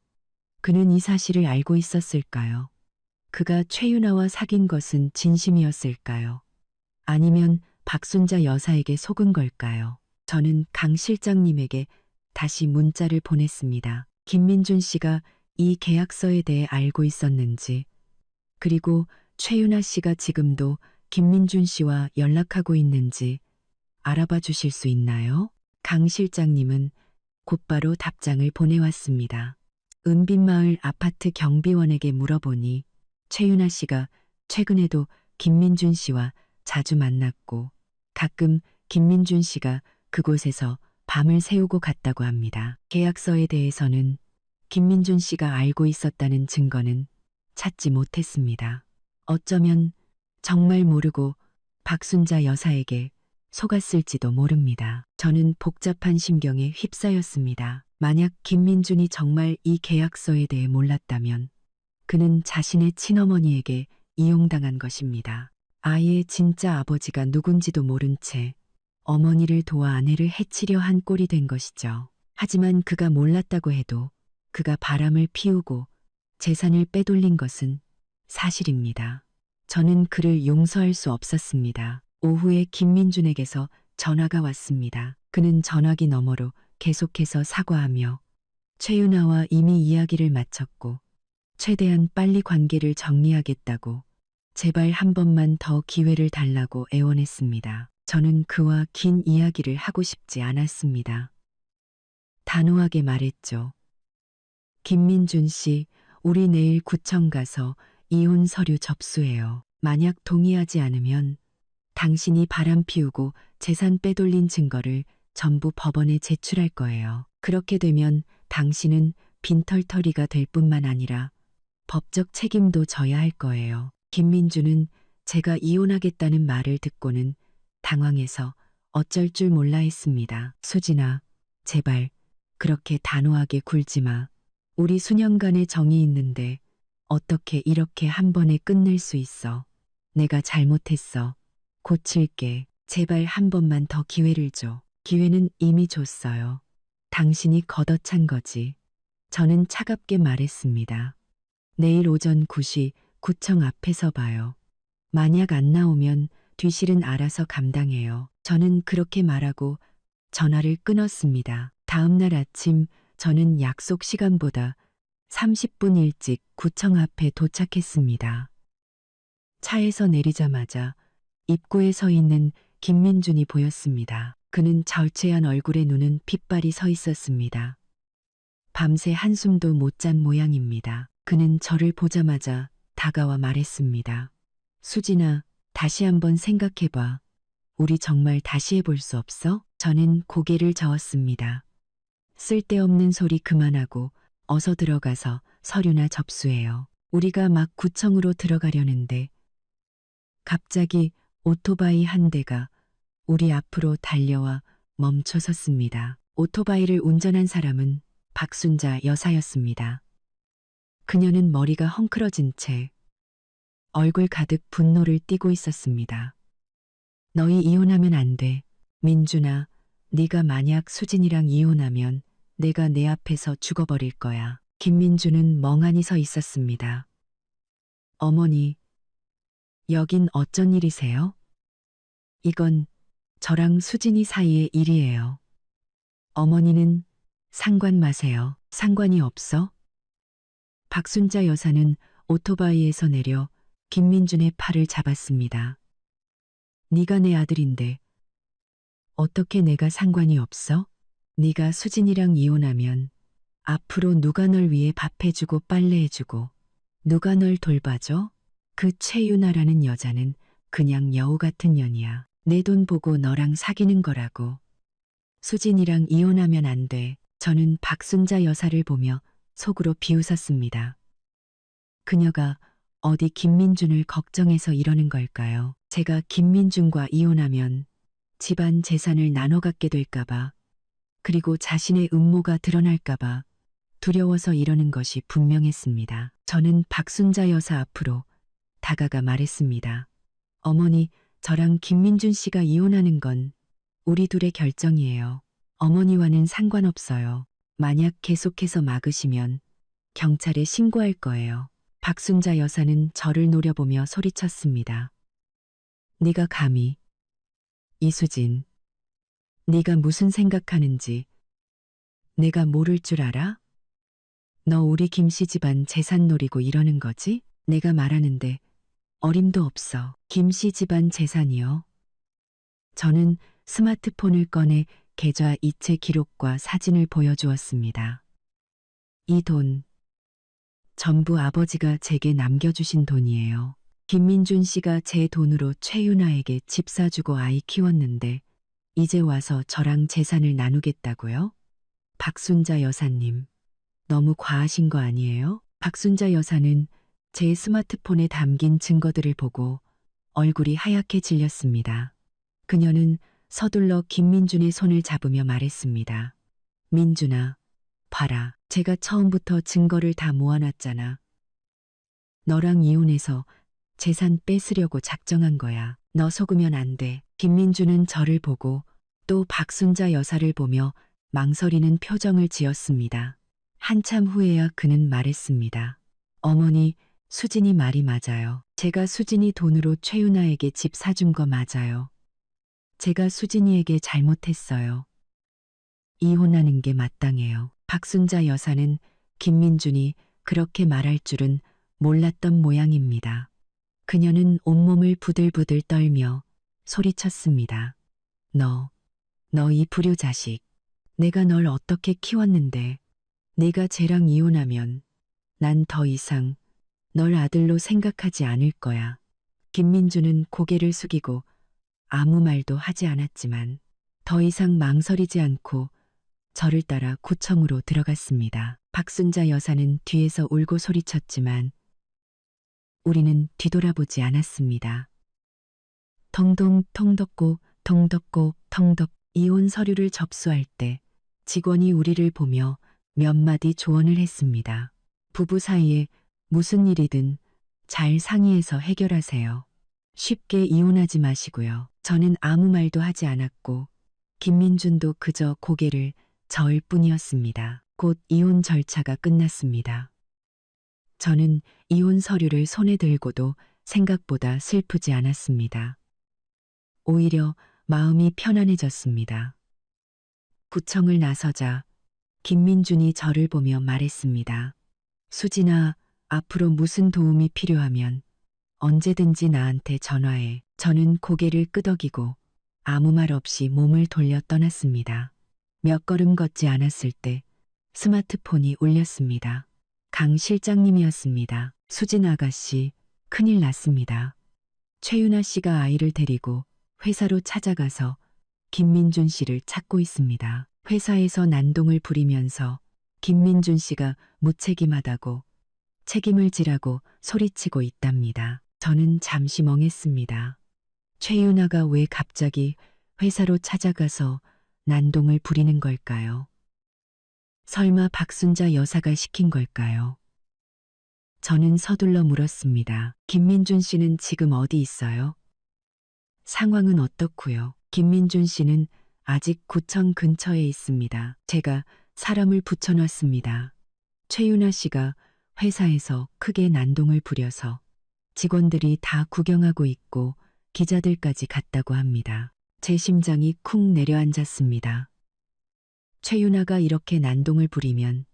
그는 이 사실을 알고 있었을까요? 그가 최윤아와 사귄 것은 진심이었을까요? 아니면 박순자 여사에게 속은 걸까요? 저는 강 실장님에게 다시 문자를 보냈습니다. 김민준 씨가 이 계약서에 대해 알고 있었는지, 그리고 최윤아 씨가 지금도 김민준 씨와 연락하고 있는지 알아봐 주실 수 있나요? 강 실장님은 곧바로 답장을 보내왔습니다. 은빛마을 아파트 경비원에게 물어보니 최윤아 씨가 최근에도 김민준 씨와 자주 만났고 가끔 김민준 씨가 그곳에서 밤을 새우고 갔다고 합니다. 계약서에 대해서는 김민준 씨가 알고 있었다는 증거는 찾지 못했습니다. 어쩌면 정말 모르고 박순자 여사에게 속았을지도 모릅니다. 저는 복잡한 심경에 휩싸였습니다. 만약 김민준이 정말 이 계약서에 대해 몰랐다면 그는 자신의 친어머니에게 이용당한 것입니다. 아이의 진짜 아버지가 누군지도 모른 채 어머니를 도와 아내를 해치려 한 꼴이 된 것이죠. 하지만 그가 몰랐다고 해도 그가 바람을 피우고 재산을 빼돌린 것은 사실입니다. 저는 그를 용서할 수 없었습니다. 오후에 김민준에게서 전화가 왔습니다. 그는 전화기 너머로 계속해서 사과하며 최윤아와 이미 이야기를 마쳤고 최대한 빨리 관계를 정리하겠다고 제발 한 번만 더 기회를 달라고 애원했습니다. 저는 그와 긴 이야기를 하고 싶지 않았습니다. 단호하게 말했죠. 김민준 씨, 우리 내일 구청 가서 이혼 서류 접수해요. 만약 동의하지 않으면 당신이 바람 피우고 재산 빼돌린 증거를 전부 법원에 제출할 거예요. 그렇게 되면 당신은 빈털터리가 될 뿐만 아니라 법적 책임도 져야 할 거예요. 김민주는 제가 이혼하겠다는 말을 듣고는 당황해서 어쩔 줄 몰라 했습니다. 수진아, 제발 그렇게 단호하게 굴지 마. 우리 수년간의 정이 있는데 어떻게 이렇게 한 번에 끝낼 수 있어. 내가 잘못했어. 고칠게. 제발 한 번만 더 기회를 줘. 기회는 이미 줬어요. 당신이 걷어찬 거지. 저는 차갑게 말했습니다. 내일 오전 9시 구청 앞에서 봐요. 만약 안 나오면 뒤실은 알아서 감당해요. 저는 그렇게 말하고 전화를 끊었습니다. 다음 날 아침 저는 약속 시간보다 30분 일찍 구청 앞에 도착했습니다. 차에서 내리자마자 입구에 서 있는 김민준이 보였습니다. 그는 절제한 얼굴에 눈은 핏발이 서 있었습니다. 밤새 한숨도 못 잔 모양입니다. 그는 저를 보자마자 다가와 말했습니다. 수진아, 다시 한번 생각해봐. 우리 정말 다시 해볼 수 없어? 저는 고개를 저었습니다. 쓸데없는 소리 그만하고 어서 들어가서 서류나 접수해요. 우리가 막 구청으로 들어가려는데 갑자기 오토바이 한 대가 우리 앞으로 달려와 멈춰섰습니다. 오토바이를 운전한 사람은 박순자 여사였습니다. 그녀는 머리가 헝클어진 채 얼굴 가득 분노를 띠고 있었습니다. 너희 이혼하면 안 돼. 민준아, 네가 만약 수진이랑 이혼하면 내가 내 앞에서 죽어버릴 거야. 김민주는 멍하니 서 있었습니다. 어머니, 여긴 어쩐 일이세요? 이건 저랑 수진이 사이의 일이에요. 어머니는 상관 마세요. 상관이 없어? 박순자 여사는 오토바이에서 내려 김민준의 팔을 잡았습니다. 네가 내 아들인데 어떻게 내가 상관이 없어? 네가 수진이랑 이혼하면 앞으로 누가 널 위해 밥 해주고 빨래 해주고 누가 널 돌봐줘? 그 최윤아라는 여자는 그냥 여우 같은 년이야. 내 돈 보고 너랑 사귀는 거라고. 수진이랑 이혼하면 안 돼. 저는 박순자 여사를 보며 속으로 비웃었습니다. 그녀가 어디 김민준을 걱정해서 이러는 걸까요? 제가 김민준과 이혼하면 집안 재산을 나눠 갖게 될까봐, 그리고 자신의 음모가 드러날까봐 두려워서 이러는 것이 분명했습니다. 저는 박순자 여사 앞으로 다가가 말했습니다. 어머니, 저랑 김민준 씨가 이혼하는 건 우리 둘의 결정이에요. 어머니와는 상관없어요. 만약 계속해서 막으시면 경찰에 신고할 거예요. 박순자 여사는 저를 노려보며 소리쳤습니다. 네가 감히. 이수진, 네가 무슨 생각하는지 내가 모를 줄 알아? 너 우리 김씨 집안 재산 노리고 이러는 거지? 내가 말하는데 어림도 없어. 김씨 집안 재산이요. 저는 스마트폰을 꺼내 계좌 이체 기록과 사진을 보여주었습니다. 이 돈 전부 아버지가 제게 남겨주신 돈이에요. 김민준 씨가 제 돈으로 최윤아에게 집 사주고 아이 키웠는데 이제 와서 저랑 재산을 나누겠다고요? 박순자 여사님, 너무 과하신 거 아니에요? 박순자 여사는 제 스마트폰에 담긴 증거들을 보고 얼굴이 하얗게 질렸습니다. 그녀는 서둘러 김민준의 손을 잡으며 말했습니다. 민준아, 봐라. 제가 처음부터 증거를 다 모아놨잖아. 너랑 이혼해서 재산 뺏으려고 작정한 거야. 너 속으면 안 돼. 김민준은 저를 보고 또 박순자 여사를 보며 망설이는 표정을 지었습니다. 한참 후에야 그는 말했습니다. 어머니, 수진이 말이 맞아요. 제가 수진이 돈으로 최윤아에게 집 사준 거 맞아요. 제가 수진이에게 잘못했어요. 이혼하는 게 마땅해요. 박순자 여사는 김민준이 그렇게 말할 줄은 몰랐던 모양입니다. 그녀는 온몸을 부들부들 떨며 소리쳤습니다. 너 이 불효 자식. 내가 널 어떻게 키웠는데 네가 쟤랑 이혼하면 난 더 이상 널 아들로 생각하지 않을 거야. 김민주는 고개를 숙이고 아무 말도 하지 않았지만 더 이상 망설이지 않고 저를 따라 구청으로 들어갔습니다. 박순자 여사는 뒤에서 울고 소리쳤지만 우리는 뒤돌아보지 않았습니다. 덩동 통덕고 동덕고 덩덕 이혼 서류를 접수할 때 직원이 우리를 보며 몇 마디 조언을 했습니다. 부부 사이에 무슨 일이든 잘 상의해서 해결하세요. 쉽게 이혼하지 마시고요. 저는 아무 말도 하지 않았고 김민준도 그저 고개를 저을 뿐이었습니다. 곧 이혼 절차가 끝났습니다. 저는 이혼 서류를 손에 들고도 생각보다 슬프지 않았습니다. 오히려 마음이 편안해졌습니다. 구청을 나서자 김민준이 저를 보며 말했습니다. 수진아, 앞으로 무슨 도움이 필요하면 언제든지 나한테 전화해. 저는 고개를 끄덕이고 아무 말 없이 몸을 돌려 떠났습니다. 몇 걸음 걷지 않았을 때 스마트폰이 울렸습니다. 강 실장님이었습니다. 수진 아가씨, 큰일 났습니다. 최윤아 씨가 아이를 데리고 회사로 찾아가서 김민준 씨를 찾고 있습니다. 회사에서 난동을 부리면서 김민준 씨가 무책임하다고 책임을 지라고 소리치고 있답니다. 저는 잠시 멍했습니다. 최윤아가 왜 갑자기 회사로 찾아가서 난동을 부리는 걸까요? 설마 박순자 여사가 시킨 걸까요? 저는 서둘러 물었습니다. 김민준 씨는 지금 어디 있어요? 상황은 어떻고요? 김민준 씨는 아직 구청 근처에 있습니다. 제가 사람을 붙여놨습니다. 최윤아 씨가 회사에서 크게 난동을 부려서 직원들이 다 구경하고 있고 기자들까지 갔다고 합니다. 제 심장이 쿵 내려앉았습니다. 최윤아가 이렇게 난동을 부리면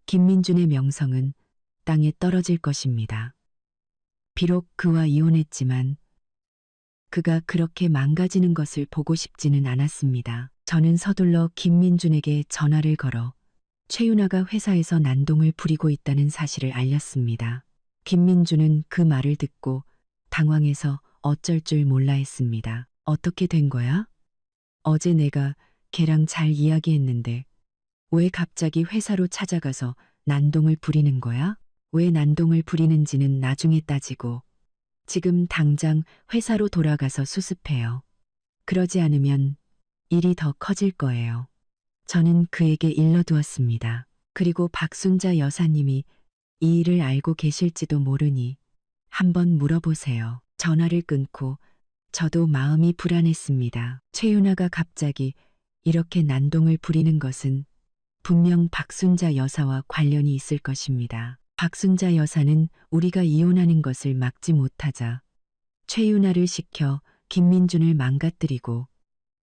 김민준의 명성은 땅에 떨어질 것입니다. 비록 그와 이혼했지만 그가 그렇게 망가지는 것을 보고 싶지는 않았습니다. 저는 서둘러 김민준에게 전화를 걸어 최윤아가 회사에서 난동을 부리고 있다는 사실을 알렸습니다. 김민준은 그 말을 듣고 당황해서 어쩔 줄 몰라 했습니다. 어떻게 된 거야? 어제 내가 걔랑 잘 이야기했는데 왜 갑자기 회사로 찾아가서 난동을 부리는 거야? 왜 난동을 부리는지는 나중에 따지고 지금 당장 회사로 돌아가서 수습해요. 그러지 않으면 일이 더 커질 거예요. 저는 그에게 일러두었습니다. 그리고 박순자 여사님이 이 일을 알고 계실지도 모르니 한번 물어보세요. 전화를 끊고 저도 마음이 불안했습니다. 최윤아가 갑자기 이렇게 난동을 부리는 것은 분명 박순자 여사와 관련이 있을 것입니다. 박순자 여사는 우리가 이혼하는 것을 막지 못하자 최윤아를 시켜 김민준을 망가뜨리고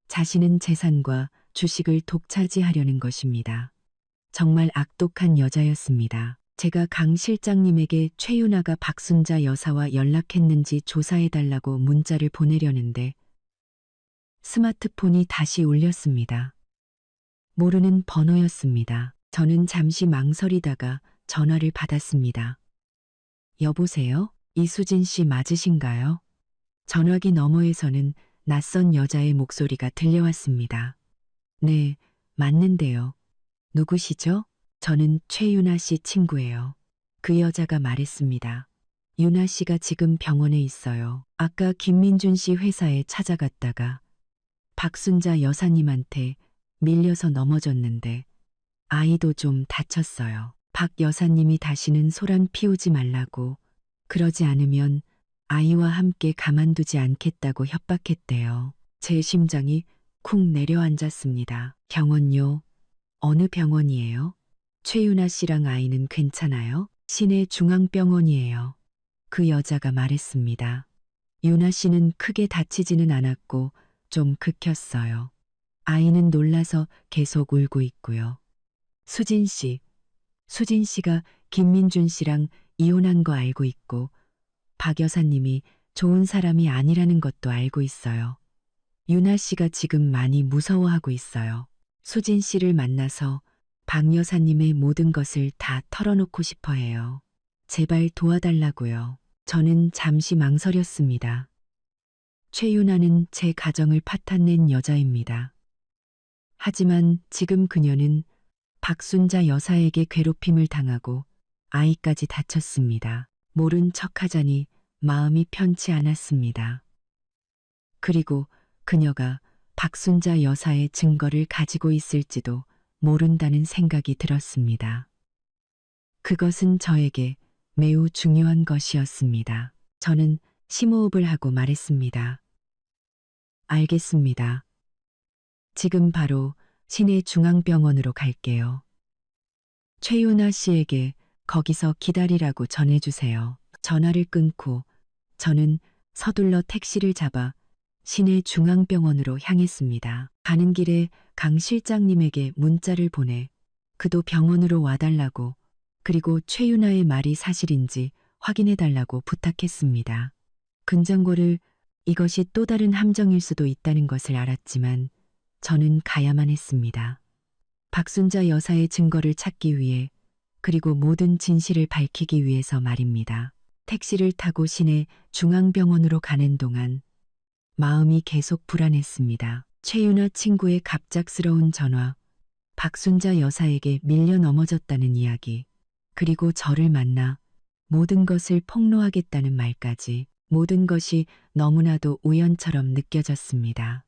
자신은 재산과 주식을 독차지하려는 것입니다. 정말 악독한 여자였습니다. 제가 강 실장님에게 최윤아가 박순자 여사와 연락했는지 조사해달라고 문자를 보내려는데 스마트폰이 다시 울렸습니다. 모르는 번호였습니다. 저는 잠시 망설이다가 전화를 받았습니다. 여보세요? 이수진 씨 맞으신가요? 전화기 너머에서는 낯선 여자의 목소리가 들려왔습니다. 네, 맞는데요. 누구시죠? 저는 최윤아 씨 친구예요. 그 여자가 말했습니다. 윤아 씨가 지금 병원에 있어요. 아까 김민준 씨 회사에 찾아갔다가 박순자 여사님한테 밀려서 넘어졌는데 아이도 좀 다쳤어요. 박 여사님이 다시는 소란 피우지 말라고 그러지 않으면 아이와 함께 가만두지 않겠다고 협박했대요. 제 심장이 쿵 내려앉았습니다. 병원요? 어느 병원이에요? 최윤아 씨랑 아이는 괜찮아요? 시내 중앙병원이에요. 그 여자가 말했습니다. 유나 씨는 크게 다치지는 않았고 좀 긁혔어요. 아이는 놀라서 계속 울고 있고요. 수진 씨가 김민준 씨랑 이혼한 거 알고 있고 박 여사님이 좋은 사람이 아니라는 것도 알고 있어요. 유나 씨가 지금 많이 무서워하고 있어요. 수진 씨를 만나서 박 여사님의 모든 것을 다 털어놓고 싶어 해요. 제발 도와달라고요. 저는 잠시 망설였습니다. 최유나는 제 가정을 파탄낸 여자입니다. 하지만 지금 그녀는 박순자 여사에게 괴롭힘을 당하고 아이까지 다쳤습니다. 모른 척하자니 마음이 편치 않았습니다. 그리고 그녀가 박순자 여사의 증거를 가지고 있을지도 모른다는 생각이 들었습니다. 그것은 저에게 매우 중요한 것이었습니다. 저는 심호흡을 하고 말했습니다. 알겠습니다. 지금 바로 시내 중앙병원으로 갈게요. 최윤아 씨에게 거기서 기다리라고 전해주세요. 전화를 끊고 저는 서둘러 택시를 잡아 시내 중앙병원으로 향했습니다. 가는 길에 강 실장님에게 문자를 보내 그도 병원으로 와달라고 그리고 최윤아의 말이 사실인지 확인해달라고 부탁했습니다. 근전고를 이것이 또 다른 함정일 수도 있다는 것을 알았지만 저는 가야만 했습니다. 박순자 여사의 증거를 찾기 위해 그리고 모든 진실을 밝히기 위해서 말입니다. 택시를 타고 시내 중앙병원으로 가는 동안 마음이 계속 불안했습니다. 최윤아 친구의 갑작스러운 전화, 박순자 여사에게 밀려 넘어졌다는 이야기, 그리고 저를 만나 모든 것을 폭로하겠다는 말까지 모든 것이 너무나도 우연처럼 느껴졌습니다.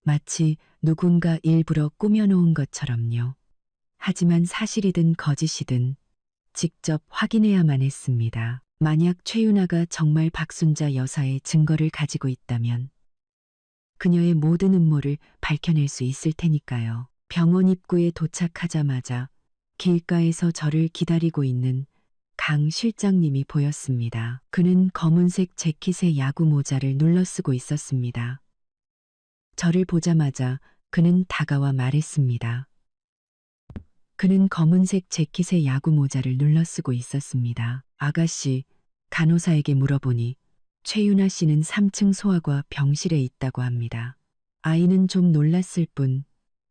마치 누군가 일부러 꾸며놓은 것처럼요. 하지만 사실이든 거짓이든 직접 확인해야만 했습니다. 만약 최윤아가 정말 박순자 여사의 증거를 가지고 있다면 그녀의 모든 음모를 밝혀낼 수 있을 테니까요. 병원 입구에 도착하자마자 길가에서 저를 기다리고 있는 강 실장님이 보였습니다. 그는 검은색 재킷에 야구 모자를 눌러쓰고 있었습니다. 저를 보자마자 그는 다가와 말했습니다. 그는 검은색 재킷에 야구 모자를 눌러쓰고 있었습니다. 아가씨, 간호사에게 물어보니 최윤아 씨는 3층 소아과 병실에 있다고 합니다. 아이는 좀 놀랐을 뿐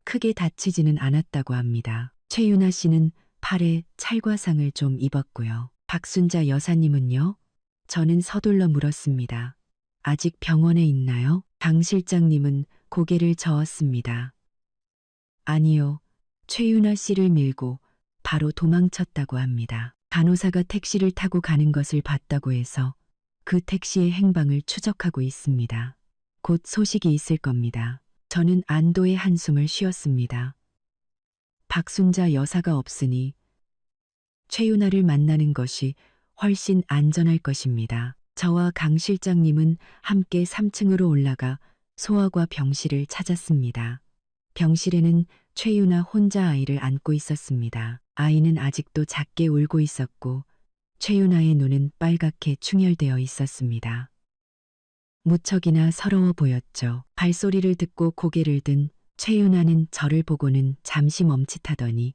크게 다치지는 않았다고 합니다. 최윤아 씨는 팔에 찰과상을 좀 입었고요. 박순자 여사님은요? 저는 서둘러 물었습니다. 아직 병원에 있나요? 강 실장님은 고개를 저었습니다. 아니요. 최윤아 씨를 밀고 바로 도망쳤다고 합니다. 간호사가 택시를 타고 가는 것을 봤다고 해서 그 택시의 행방을 추적하고 있습니다. 곧 소식이 있을 겁니다. 저는 안도의 한숨을 쉬었습니다. 박순자 여사가 없으니 최윤아를 만나는 것이 훨씬 안전할 것입니다. 저와 강 실장님은 함께 3층으로 올라가 소아과 병실을 찾았습니다. 병실에는 최윤아 혼자 아이를 안고 있었습니다. 아이는 아직도 작게 울고 있었고 최윤아의 눈은 빨갛게 충혈되어 있었습니다. 무척이나 서러워 보였죠. 발소리를 듣고 고개를 든 최윤아는 저를 보고는 잠시 멈칫하더니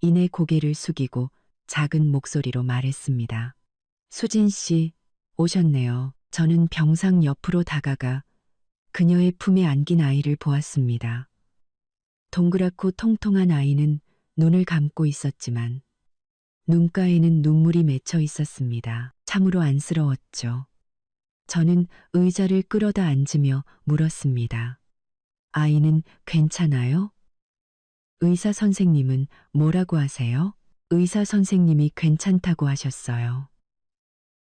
이내 고개를 숙이고 작은 목소리로 말했습니다. 수진 씨, 오셨네요. 저는 병상 옆으로 다가가 그녀의 품에 안긴 아이를 보았습니다. 동그랗고 통통한 아이는 눈을 감고 있었지만 눈가에는 눈물이 맺혀 있었습니다. 참으로 안쓰러웠죠. 저는 의자를 끌어다 앉으며 물었습니다. 아이는 괜찮아요? 의사 선생님은 뭐라고 하세요? 의사 선생님이 괜찮다고 하셨어요.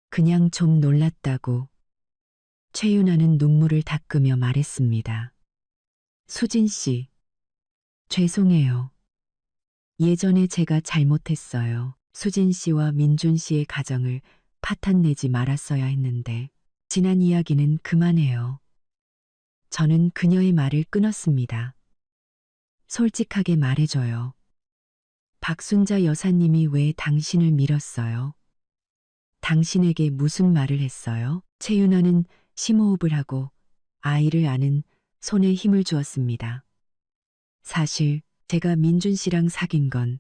그냥 좀 놀랐다고. 최윤아는 눈물을 닦으며 말했습니다. 수진 씨, 죄송해요. 예전에 제가 잘못했어요. 수진 씨와 민준 씨의 가정을 파탄내지 말았어야 했는데 지난 이야기는 그만해요. 저는 그녀의 말을 끊었습니다. 솔직하게 말해줘요. 박순자 여사님이 왜 당신을 밀었어요? 당신에게 무슨 말을 했어요? 최윤아는 심호흡을 하고 아이를 안은 손에 힘을 주었습니다. 사실 제가 민준 씨랑 사귄 건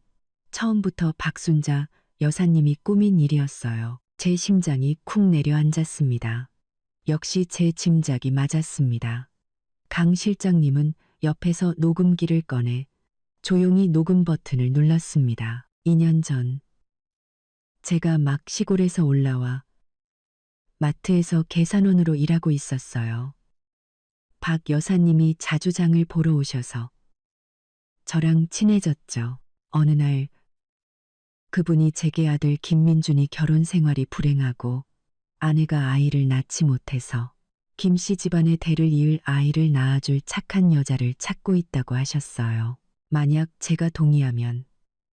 처음부터 박순자 여사님이 꾸민 일이었어요. 제 심장이 쿵 내려앉았습니다. 역시 제 짐작이 맞았습니다. 강 실장님은 옆에서 녹음기를 꺼내 조용히 녹음 버튼을 눌렀습니다. 2년 전 제가 막 시골에서 올라와 마트에서 계산원으로 일하고 있었어요. 박 여사님이 자주 장을 보러 오셔서 저랑 친해졌죠. 어느 날 그분이 제게 아들 김민준이 결혼 생활이 불행하고 아내가 아이를 낳지 못해서 김 씨 집안의 대를 이을 아이를 낳아줄 착한 여자를 찾고 있다고 하셨어요. 만약 제가 동의하면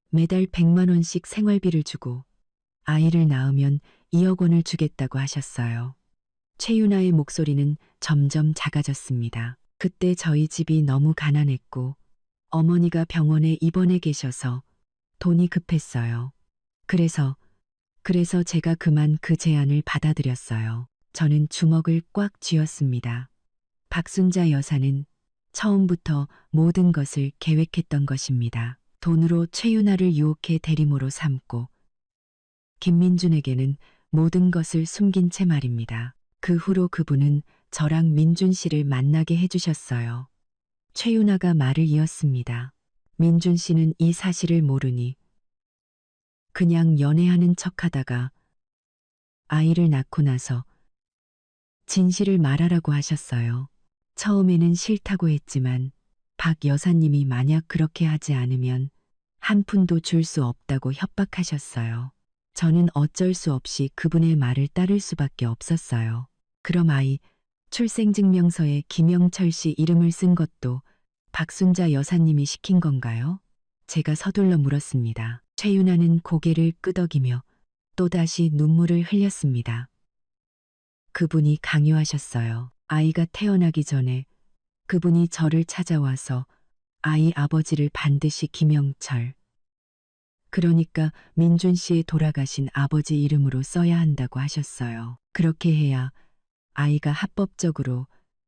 매달 100만 원씩 생활비를 주고 아이를 낳으면 2억 원을 주겠다고 하셨어요. 최윤아의 목소리는 점점 작아졌습니다. 그때 저희 집이 너무 가난했고 어머니가 병원에 입원해 계셔서 돈이 급했어요. 그래서 제가 그만 그 제안을 받아들였어요. 저는 주먹을 꽉 쥐었습니다. 박순자 여사는 처음부터 모든 것을 계획했던 것입니다. 돈으로 최윤아를 유혹해 대리모로 삼고 김민준에게는 모든 것을 숨긴 채 말입니다. 그 후로 그분은 저랑 민준 씨를 만나게 해주셨어요. 최윤아가 말을 이었습니다. 민준 씨는 이 사실을 모르니 그냥 연애하는 척하다가 아이를 낳고 나서 진실을 말하라고 하셨어요. 처음에는 싫다고 했지만 박 여사님이 만약 그렇게 하지 않으면 한 푼도 줄 수 없다고 협박하셨어요. 저는 어쩔 수 없이 그분의 말을 따를 수밖에 없었어요. 그럼 아이 출생증명서에 김영철 씨 이름을 쓴 것도 박순자 여사님이 시킨 건가요? 제가 서둘러 물었습니다. 최윤아는 고개를 끄덕이며 또다시 눈물을 흘렸습니다. 그분이 강요하셨어요. 아이가 태어나기 전에 그분이 저를 찾아와서 아이 아버지를 반드시 김영철, 그러니까 민준 씨의 돌아가신 아버지 이름으로 써야 한다고 하셨어요. 그렇게 해야 아이가 합법적으로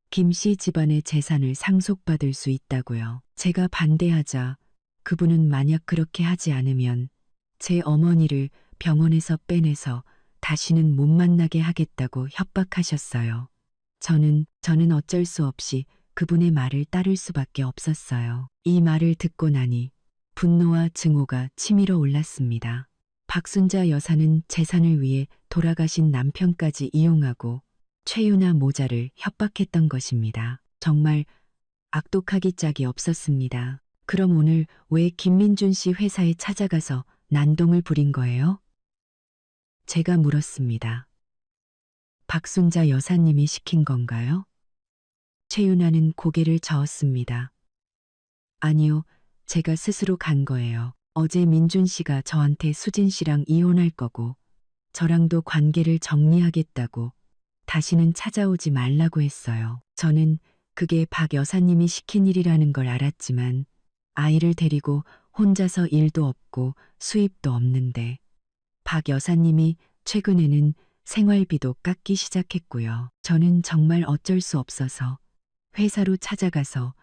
김 씨 집안의 재산을 상속받을 수 있다고요. 제가 반대하자 그분은 만약 그렇게 하지 않으면 제 어머니를 병원에서 빼내서 다시는 못 만나게 하겠다고 협박하셨어요. 저는 어쩔 수 없이 그분의 말을 따를 수밖에 없었어요. 이 말을 듣고 나니 분노와 증오가 치밀어 올랐습니다. 박순자 여사는 재산을 위해 돌아가신 남편까지 이용하고 최윤아 모자를 협박했던 것입니다. 정말 악독하기 짝이 없었습니다. 그럼 오늘 왜 김민준 씨 회사에 찾아가서 난동을 부린 거예요? 제가 물었습니다. 박순자 여사님이 시킨 건가요? 최윤아는 고개를 저었습니다. 아니요, 제가 스스로 간 거예요. 어제 민준 씨가 저한테 수진 씨랑 이혼할 거고 저랑도 관계를 정리하겠다고 다시는 찾아오지 말라고 했어요. 저는 그게 박 여사님이 시킨 일이라는 걸 알았지만 아이를 데리고 혼자서 일도 없고 수입도 없는데 박 여사님이 최근에는 생활비도 깎기 시작했고요. 저는 정말 어쩔 수 없어서 회사로 찾아가서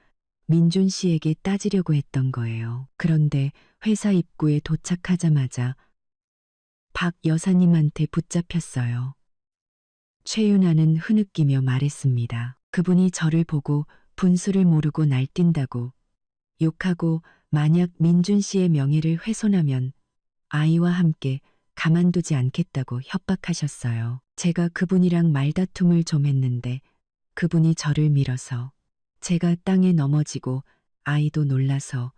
민준 씨에게 따지려고 했던 거예요. 그런데 회사 입구에 도착하자마자 박 여사님한테 붙잡혔어요. 최윤아는 흐느끼며 말했습니다. 그분이 저를 보고 분수를 모르고 날뛴다고 욕하고 만약 민준 씨의 명예를 훼손하면 아이와 함께 가만두지 않겠다고 협박하셨어요. 제가 그분이랑 말다툼을 좀 했는데 그분이 저를 밀어서 제가 땅에 넘어지고 아이도 놀라서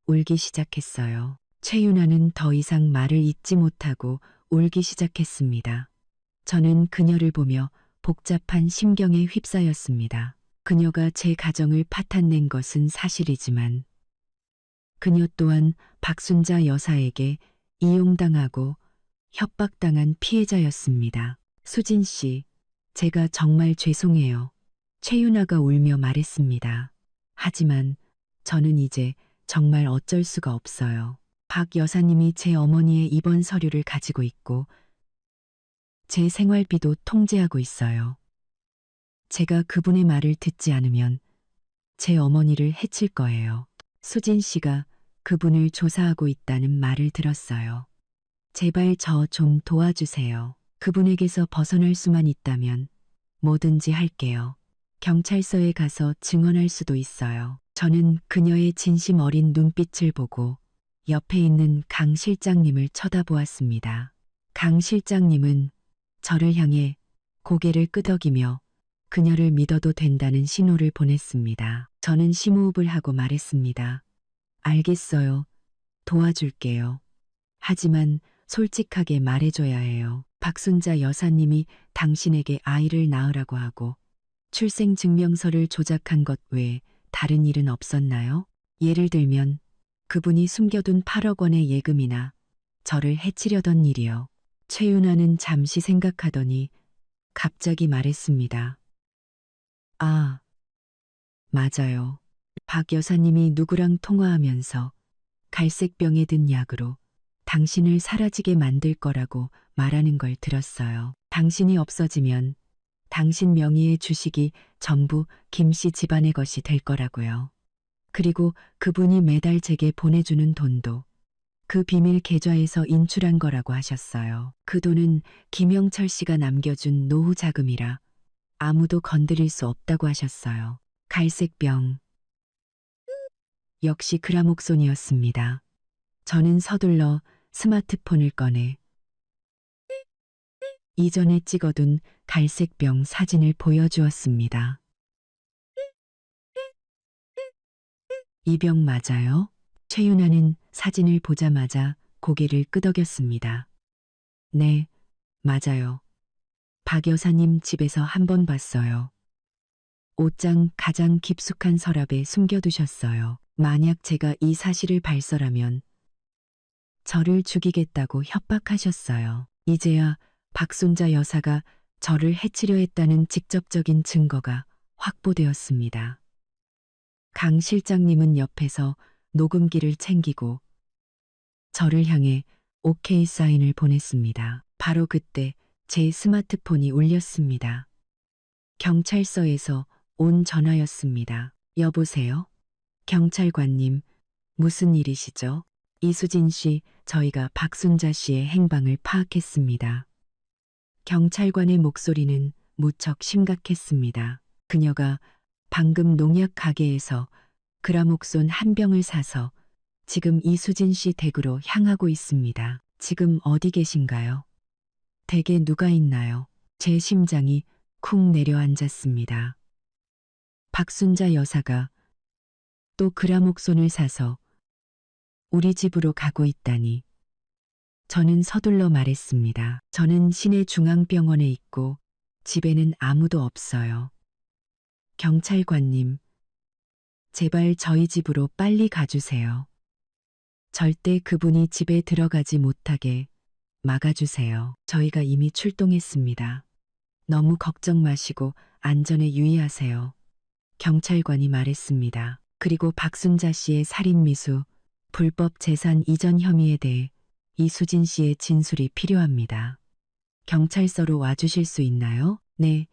울기 시작했어요. 최윤아는 더 이상 말을 잇지 못하고 울기 시작했습니다. 저는 그녀를 보며 복잡한 심경에 휩싸였습니다. 그녀가 제 가정을 파탄낸 것은 사실이지만 그녀 또한 박순자 여사에게 이용당하고 협박당한 피해자였습니다. 수진 씨, 제가 정말 죄송해요. 최윤아가 울며 말했습니다. 하지만 저는 이제 정말 어쩔 수가 없어요. 박 여사님이 제 어머니의 입원 서류를 가지고 있고 제 생활비도 통제하고 있어요. 제가 그분의 말을 듣지 않으면 제 어머니를 해칠 거예요. 수진 씨가 그분을 조사하고 있다는 말을 들었어요. 제발 저 좀 도와주세요. 그분에게서 벗어날 수만 있다면 뭐든지 할게요. 경찰서에 가서 증언할 수도 있어요. 저는 그녀의 진심 어린 눈빛을 보고 옆에 있는 강 실장님을 쳐다보았습니다. 강 실장님은 저를 향해 고개를 끄덕이며 그녀를 믿어도 된다는 신호를 보냈습니다. 저는 심호흡을 하고 말했습니다. 알겠어요. 도와줄게요. 하지만 솔직하게 말해줘야 해요. 박순자 여사님이 당신에게 아이를 낳으라고 하고 출생증명서를 조작한 것 외에 다른 일은 없었나요? 예를 들면 그분이 숨겨둔 8억 원의 예금이나 저를 해치려던 일이요. 최윤아는 잠시 생각하더니 갑자기 말했습니다. 아, 맞아요. 박 여사님이 누구랑 통화하면서 갈색병에 든 약으로 당신을 사라지게 만들 거라고 말하는 걸 들었어요. 당신이 없어지면 당신 명의의 주식이 전부 김씨 집안의 것이 될 거라고요. 그리고 그분이 매달 제게 보내주는 돈도 그 비밀 계좌에서 인출한 거라고 하셨어요. 그 돈은 김영철 씨가 남겨준 노후 자금이라 아무도 건드릴 수 없다고 하셨어요. 갈색병. 역시 그라목손이었습니다. 저는 서둘러 스마트폰을 꺼내 이전에 찍어둔 갈색병 사진을 보여주었습니다. 이 병 맞아요? 최윤아는 사진을 보자마자 고개를 끄덕였습니다. 네, 맞아요. 박 여사님 집에서 한 번 봤어요. 옷장 가장 깊숙한 서랍에 숨겨두셨어요. 만약 제가 이 사실을 발설하면 저를 죽이겠다고 협박하셨어요. 이제야 박순자 여사가 저를 해치려 했다는 직접적인 증거가 확보되었습니다. 강 실장님은 옆에서 녹음기를 챙기고 저를 향해 오케이 사인을 보냈습니다. 바로 그때 제 스마트폰이 울렸습니다. 경찰서에서 온 전화였습니다. 여보세요? 경찰관님, 무슨 일이시죠? 이수진 씨, 저희가 박순자 씨의 행방을 파악했습니다. 경찰관의 목소리는 무척 심각했습니다. 그녀가 방금 농약 가게에서 그라목손 한 병을 사서 지금 이수진 씨 댁으로 향하고 있습니다. 지금 어디 계신가요? 댁에 누가 있나요? 제 심장이 쿵 내려앉았습니다. 박순자 여사가 또 그라목손을 사서 우리 집으로 가고 있다니. 저는 서둘러 말했습니다. 저는 시내 중앙병원에 있고 집에는 아무도 없어요. 경찰관님, 제발 저희 집으로 빨리 가주세요. 절대 그분이 집에 들어가지 못하게 막아주세요. 저희가 이미 출동했습니다. 너무 걱정 마시고 안전에 유의하세요. 경찰관이 말했습니다. 그리고 박순자 씨의 살인미수, 불법 재산 이전 혐의에 대해 이수진 씨의 진술이 필요합니다. 경찰서로 와주실 수 있나요? 네,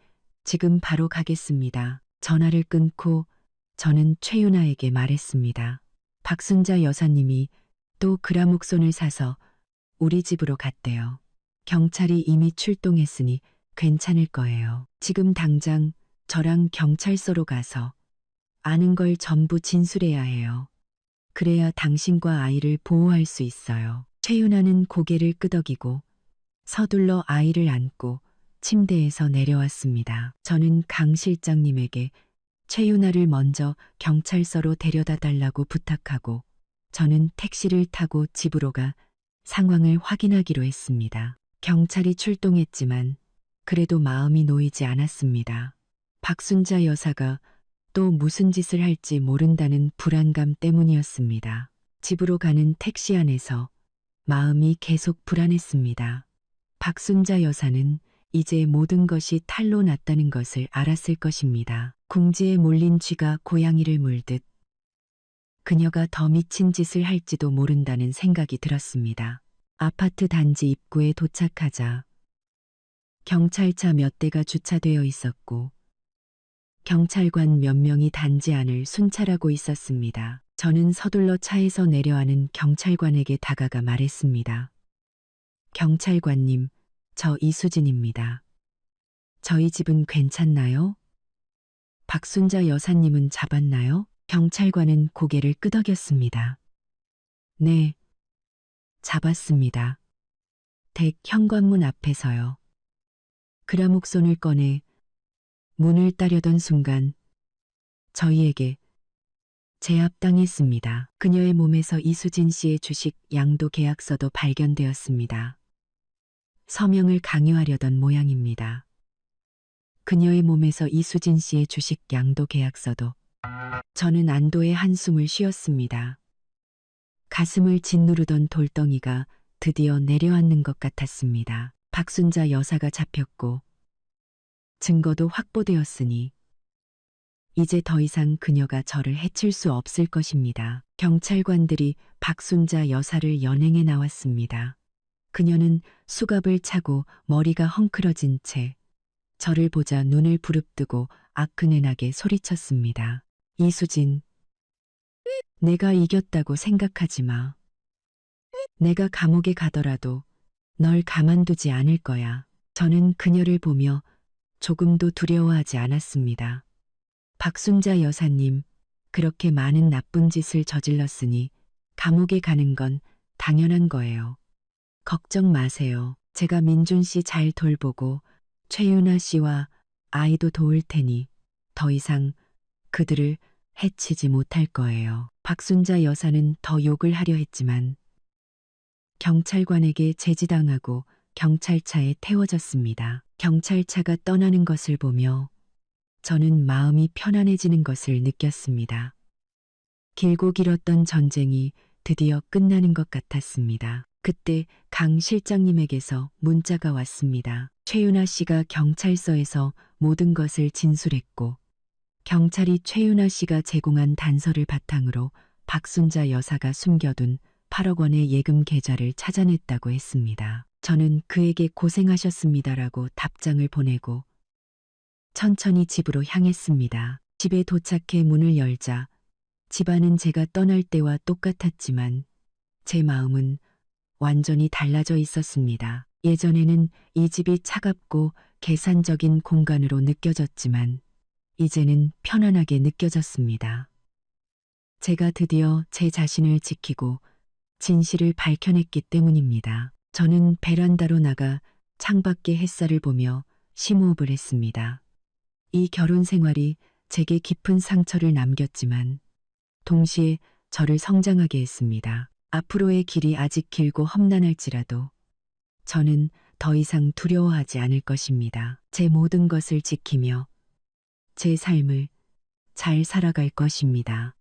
지금 바로 가겠습니다. 전화를 끊고 저는 최윤아에게 말했습니다. 박순자 여사님이 또 그라목손을 사서 우리 집으로 갔대요. 경찰이 이미 출동했으니 괜찮을 거예요. 지금 당장 저랑 경찰서로 가서 아는 걸 전부 진술해야 해요. 그래야 당신과 아이를 보호할 수 있어요. 최윤아는 고개를 끄덕이고 서둘러 아이를 안고 침대에서 내려왔습니다. 저는 강 실장님에게 최윤아를 먼저 경찰서로 데려다 달라고 부탁하고 저는 택시를 타고 집으로 가 상황을 확인하기로 했습니다. 경찰이 출동했지만 그래도 마음이 놓이지 않았습니다. 박순자 여사가 또 무슨 짓을 할지 모른다는 불안감 때문이었습니다. 집으로 가는 택시 안에서 마음이 계속 불안했습니다. 박순자 여사는 이제 모든 것이 탈로 났다는 것을 알았을 것입니다. 궁지에 몰린 쥐가 고양이를 물듯 그녀가 더 미친 짓을 할지도 모른다는 생각이 들었습니다. 아파트 단지 입구에 도착하자 경찰차 몇 대가 주차되어 있었고 경찰관 몇 명이 단지 안을 순찰하고 있었습니다. 저는 서둘러 차에서 내려가는 경찰관에게 다가가 말했습니다. 경찰관님, 저 이수진입니다. 저희 집은 괜찮나요? 박순자 여사님은 잡았나요? 경찰관은 고개를 끄덕였습니다. 네, 잡았습니다. 댁 현관문 앞에서요. 그라목손을 꺼내 문을 따려던 순간 저희에게 제압당했습니다. 그녀의 몸에서 이수진 씨의 주식 양도 계약서도 발견되었습니다. 서명을 강요하려던 모양입니다. 그녀의 몸에서 이수진 씨의 주식 양도 계약서도. 저는 안도의 한숨을 쉬었습니다. 가슴을 짓누르던 돌덩이가 드디어 내려앉는 것 같았습니다. 박순자 여사가 잡혔고 증거도 확보되었으니 이제 더 이상 그녀가 저를 해칠 수 없을 것입니다. 경찰관들이 박순자 여사를 연행해 나왔습니다. 그녀는 수갑을 차고 머리가 헝클어진 채 저를 보자 눈을 부릅뜨고 아크네나게 소리쳤습니다. 이수진, 내가 이겼다고 생각하지 마. 내가 감옥에 가더라도 널 가만두지 않을 거야. 저는 그녀를 보며 조금도 두려워하지 않았습니다. 박순자 여사님, 그렇게 많은 나쁜 짓을 저질렀으니 감옥에 가는 건 당연한 거예요. 걱정 마세요. 제가 민준 씨 잘 돌보고 최윤아 씨와 아이도 도울 테니 더 이상 그들을 해치지 못할 거예요. 박순자 여사는 더 욕을 하려 했지만 경찰관에게 제지당하고 경찰차에 태워졌습니다. 경찰차가 떠나는 것을 보며 저는 마음이 편안해지는 것을 느꼈습니다. 길고 길었던 전쟁이 드디어 끝나는 것 같았습니다. 그때 강 실장님에게서 문자가 왔습니다. 최윤아 씨가 경찰서에서 모든 것을 진술했고 경찰이 최윤아 씨가 제공한 단서를 바탕으로 박순자 여사가 숨겨둔 8억 원의 예금 계좌를 찾아냈다고 했습니다. 저는 그에게 고생하셨습니다라고 답장을 보내고 천천히 집으로 향했습니다. 집에 도착해 문을 열자 집안은 제가 떠날 때와 똑같았지만 제 마음은 완전히 달라져 있었습니다. 예전에는 이 집이 차갑고 계산적인 공간으로 느껴졌지만 이제는 편안하게 느껴졌습니다. 제가 드디어 제 자신을 지키고 진실을 밝혀냈기 때문입니다. 저는 베란다로 나가 창밖의 햇살을 보며 심호흡을 했습니다. 이 결혼 생활이 제게 깊은 상처를 남겼지만 동시에 저를 성장하게 했습니다. 앞으로의 길이 아직 길고 험난할지라도 저는 더 이상 두려워하지 않을 것입니다. 제 모든 것을 지키며 제 삶을 잘 살아갈 것입니다.